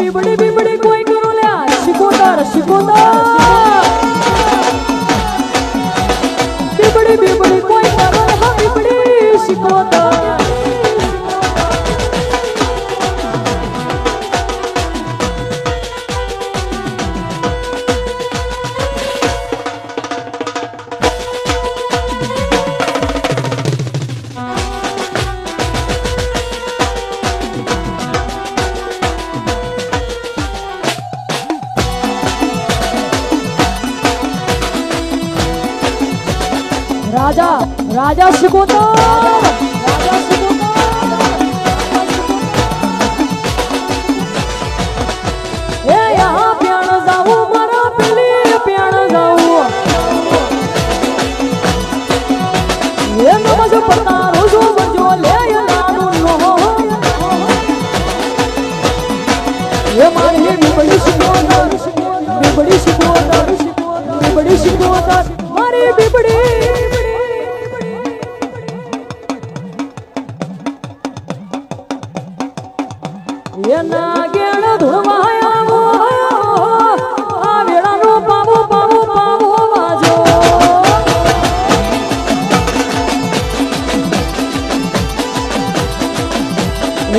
बीबड़ी बीबड़ी कोई करो ले शिकोतर बीबड़ी कोई करो हाँ बीबड़ी शिकोतर राजा शिकोतर ए यहाँ प्याण जाऊँ मरा पीली प्याण जाऊँ ये नमज पता रोजो बजो ले लाडू नो ये मारी बीबड़ी शिकोतर मारी बीबड़ी ये नागेण धुमाया वो आ वेड़ा नो पावो बाजो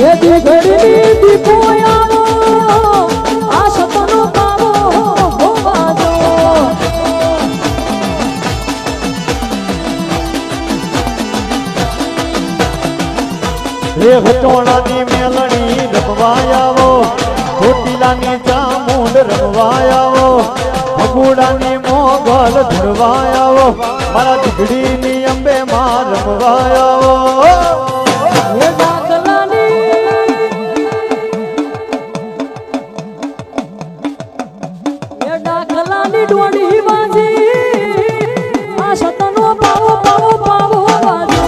ये दिगड़ी दीपोया वो आ शतनो पावो बाजो रे घटोणानी मेलणी रमवायावो खोटीलानी चामुंड रमवायावो भगुडानी मोगल धरवायावो मारा दिगड़ीनी अंबे मां रमवायावो ये डाकलानी डोडी बाजी आ शतनो पावो बाजो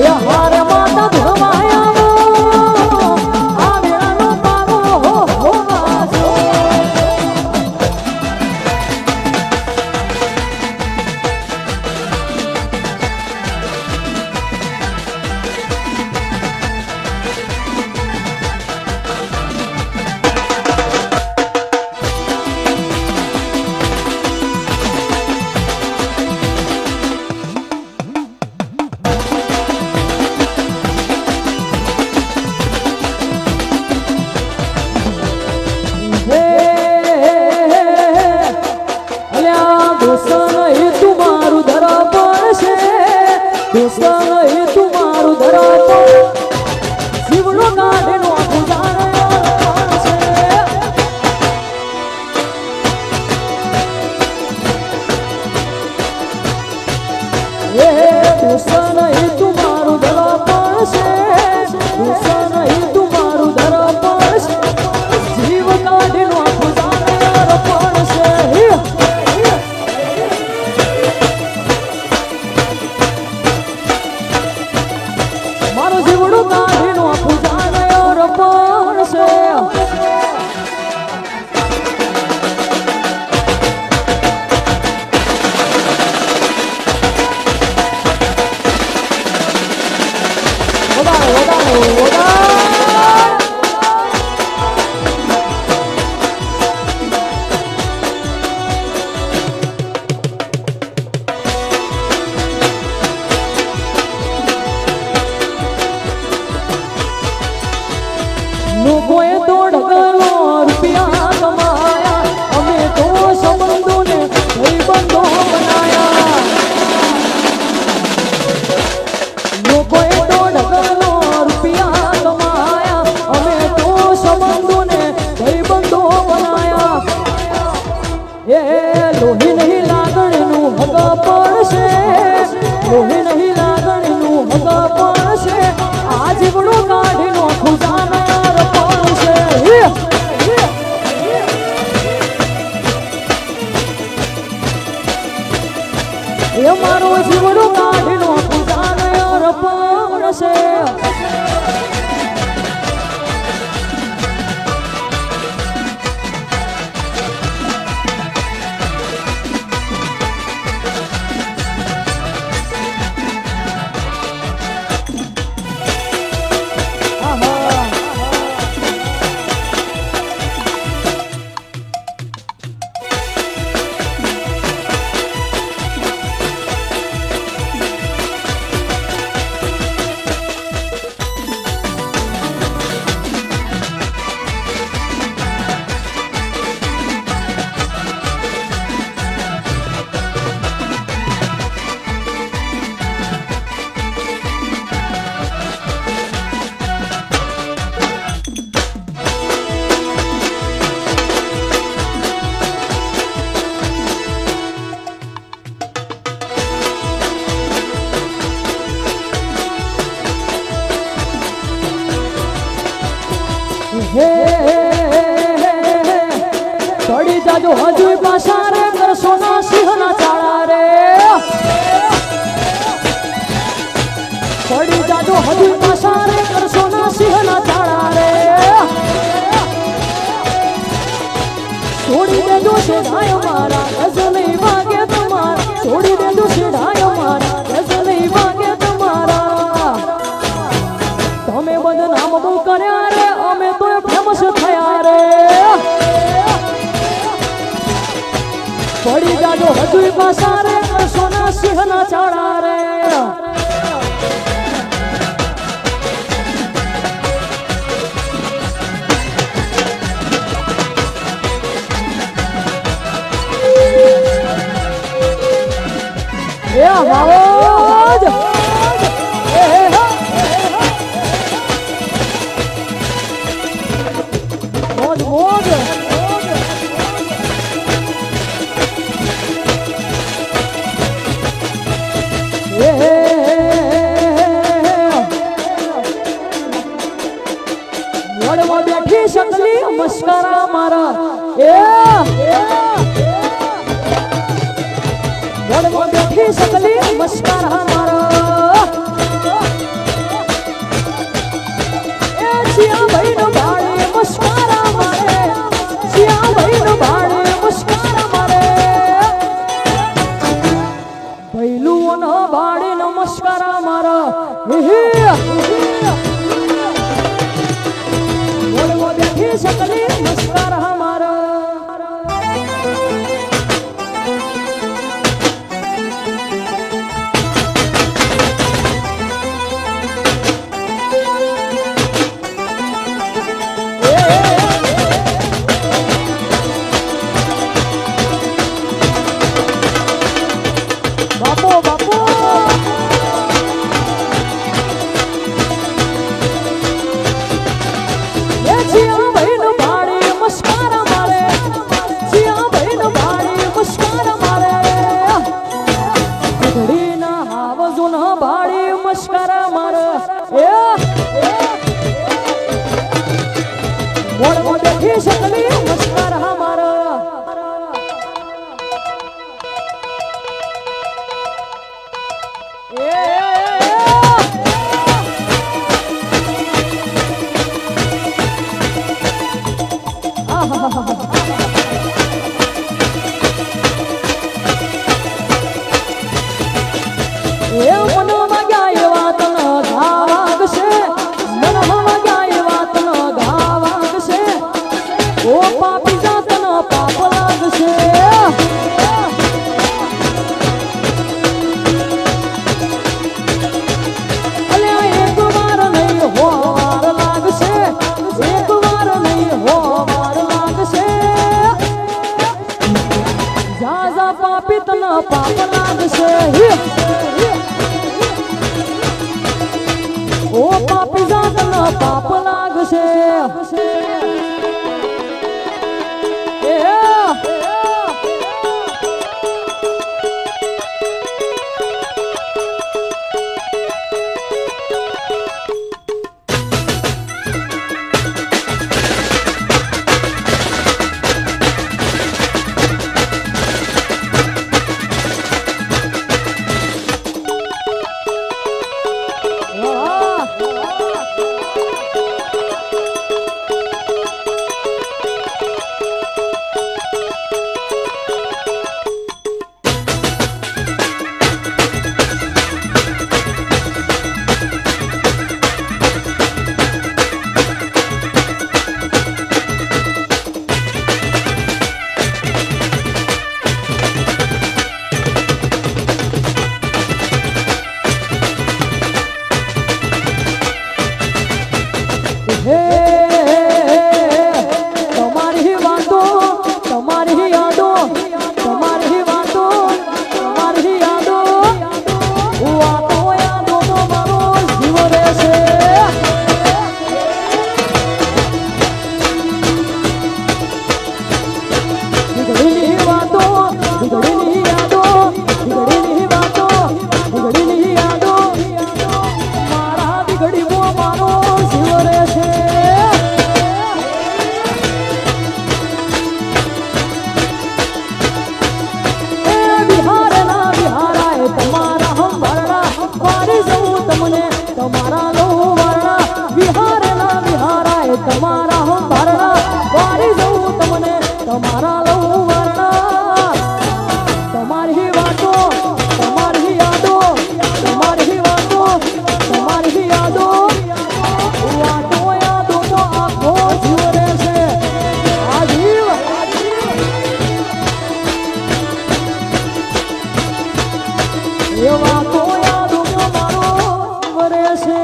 ये हारे माता धुमाया वो आ वेड़ा नो पावो बाजो तुम्हारू धरा जीवड़ो काढ़े नो तुम्हारू धरा तुम्हारू धरा जीव काढ़े नो જાજો હજુ પાછા રે કરશો ના સિંહના ચાળા રે પડી જાજો હજુ પાછા રે કરશો ના સિંહના ચાળા રે છોડી દેજો શેઢાય મારા ગઝ નહીં વાગે તમારા છોડી દેજો શેઢાય મારા ગઝ નહીં વાગે તમારા તમે બદનામ બહુ કર્યા રે અમે તો ફેમસ થયા રે પડી જાજો હજુ પાછા રે કરશો ના સિંહના ચાળા રે આવાજ મોજ મોજ મોડમાં બેઠી શકલી મસ્કરા મારા મોડમાં બેઠી શકલી મસ્કરા મારા શિયા ભાઈ નો ભાડે મસ્કરા મારે શિયા ભાઈ નો ભાડે મસ્કરા મારે ભૈલું નો ભાડે નમસ્કારા મારા મોડમાં બેઠી શકલી મસ્કરા મારા પાપ લાગશે ઓ પાપી જાતના પાપ લાગશે તમારા લઉં વાર્તા તમારી વાતો તમારી યાદો તમારી વાતો તમારી યાદો વાતો યાદોમાં આખો જીવ રહેશે આ જીવ એ વાતો યાદોમાં મારો રહેશે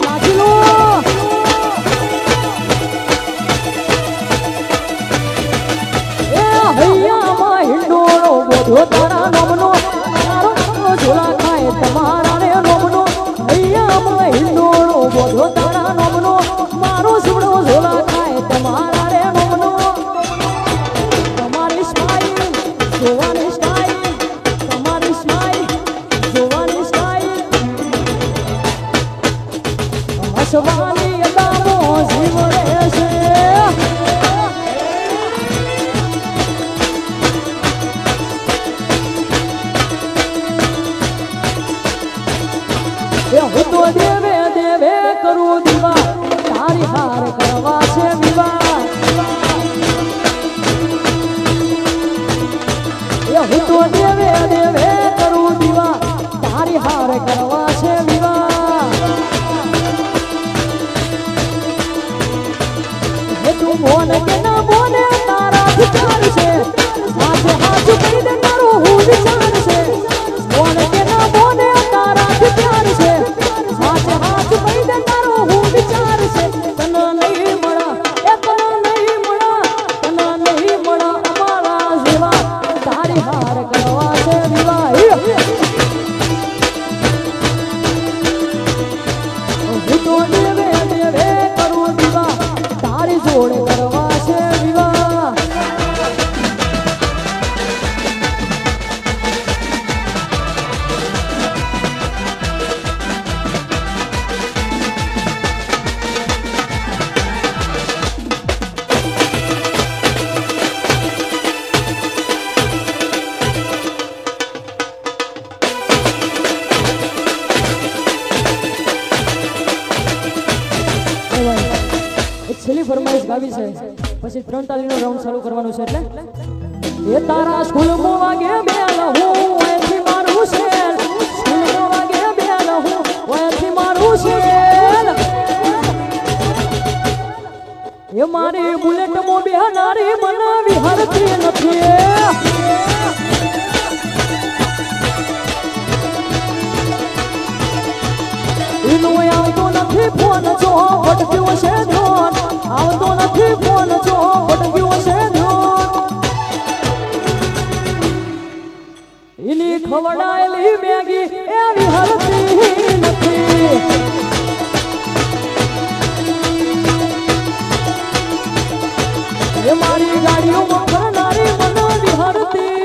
નાચી લો એ હૈયામાં હિંડોળો બોધો તારા નોમનો તારો ઝોલા ખાય તમારા ને નોમનો હૈયામાં હિંડોળો બોધો તારા નોમનો મારો સુડો ઝોલા ખાય તમારા રે નોમનો તમારી સ્માઈલ જોવાની સ્ટાઈલ તમારી સ્માઈલ જોવાની સ્ટાઈલ હસવાની અદામો જીવ રહેશે એ હું તો દેવે દેવે કરું દીવા તારી હાર કરવા છે વિવાહ એ હું તો દેવે દેવે કરું દીવા તારી હાર કરવા છે વિવાહ તું બોને કે ના બોને તારા વિચાર છે હાથે હાથ કહી દે તારો હું વિચાર છે બોને કે ના બોને તારા વિચાર છે હાથે હાથ કહી દે તારો હું વિચાર છે તને નહીં મળા એ તને નહીં મળા અમારા જેવા તારી હાર કરવા છે વિવાહ હું તો દેવે દેવે કરું દીવા તારી જોડે કરવા છે વિવાહ છેલ્લી ફરમાઈશ ગાવી છે પછી 3 તાલીનો રાઉન્ડ ચાલુ કરવાનું છે એટલે એ તારા સ્કૂલમાં વાગે બેલ હું ઓયથી મારું શેલ સ્કૂલમાં વાગે બેલ હું ઓયથી મારું શેલ એ મારી બુલેટ મો બેહનારી મને વિહરતી નથી એનું આવતો નથી ફોન જો ભટક્યો છે ધ્યાન આવતો નથી ફોન જો ભટક્યો છે ધ્યાન એની ખવડાયેલી મેગી એવી હલતી નથી એ મારી ગાડીઓમાં ફરનારી મને વિહરતી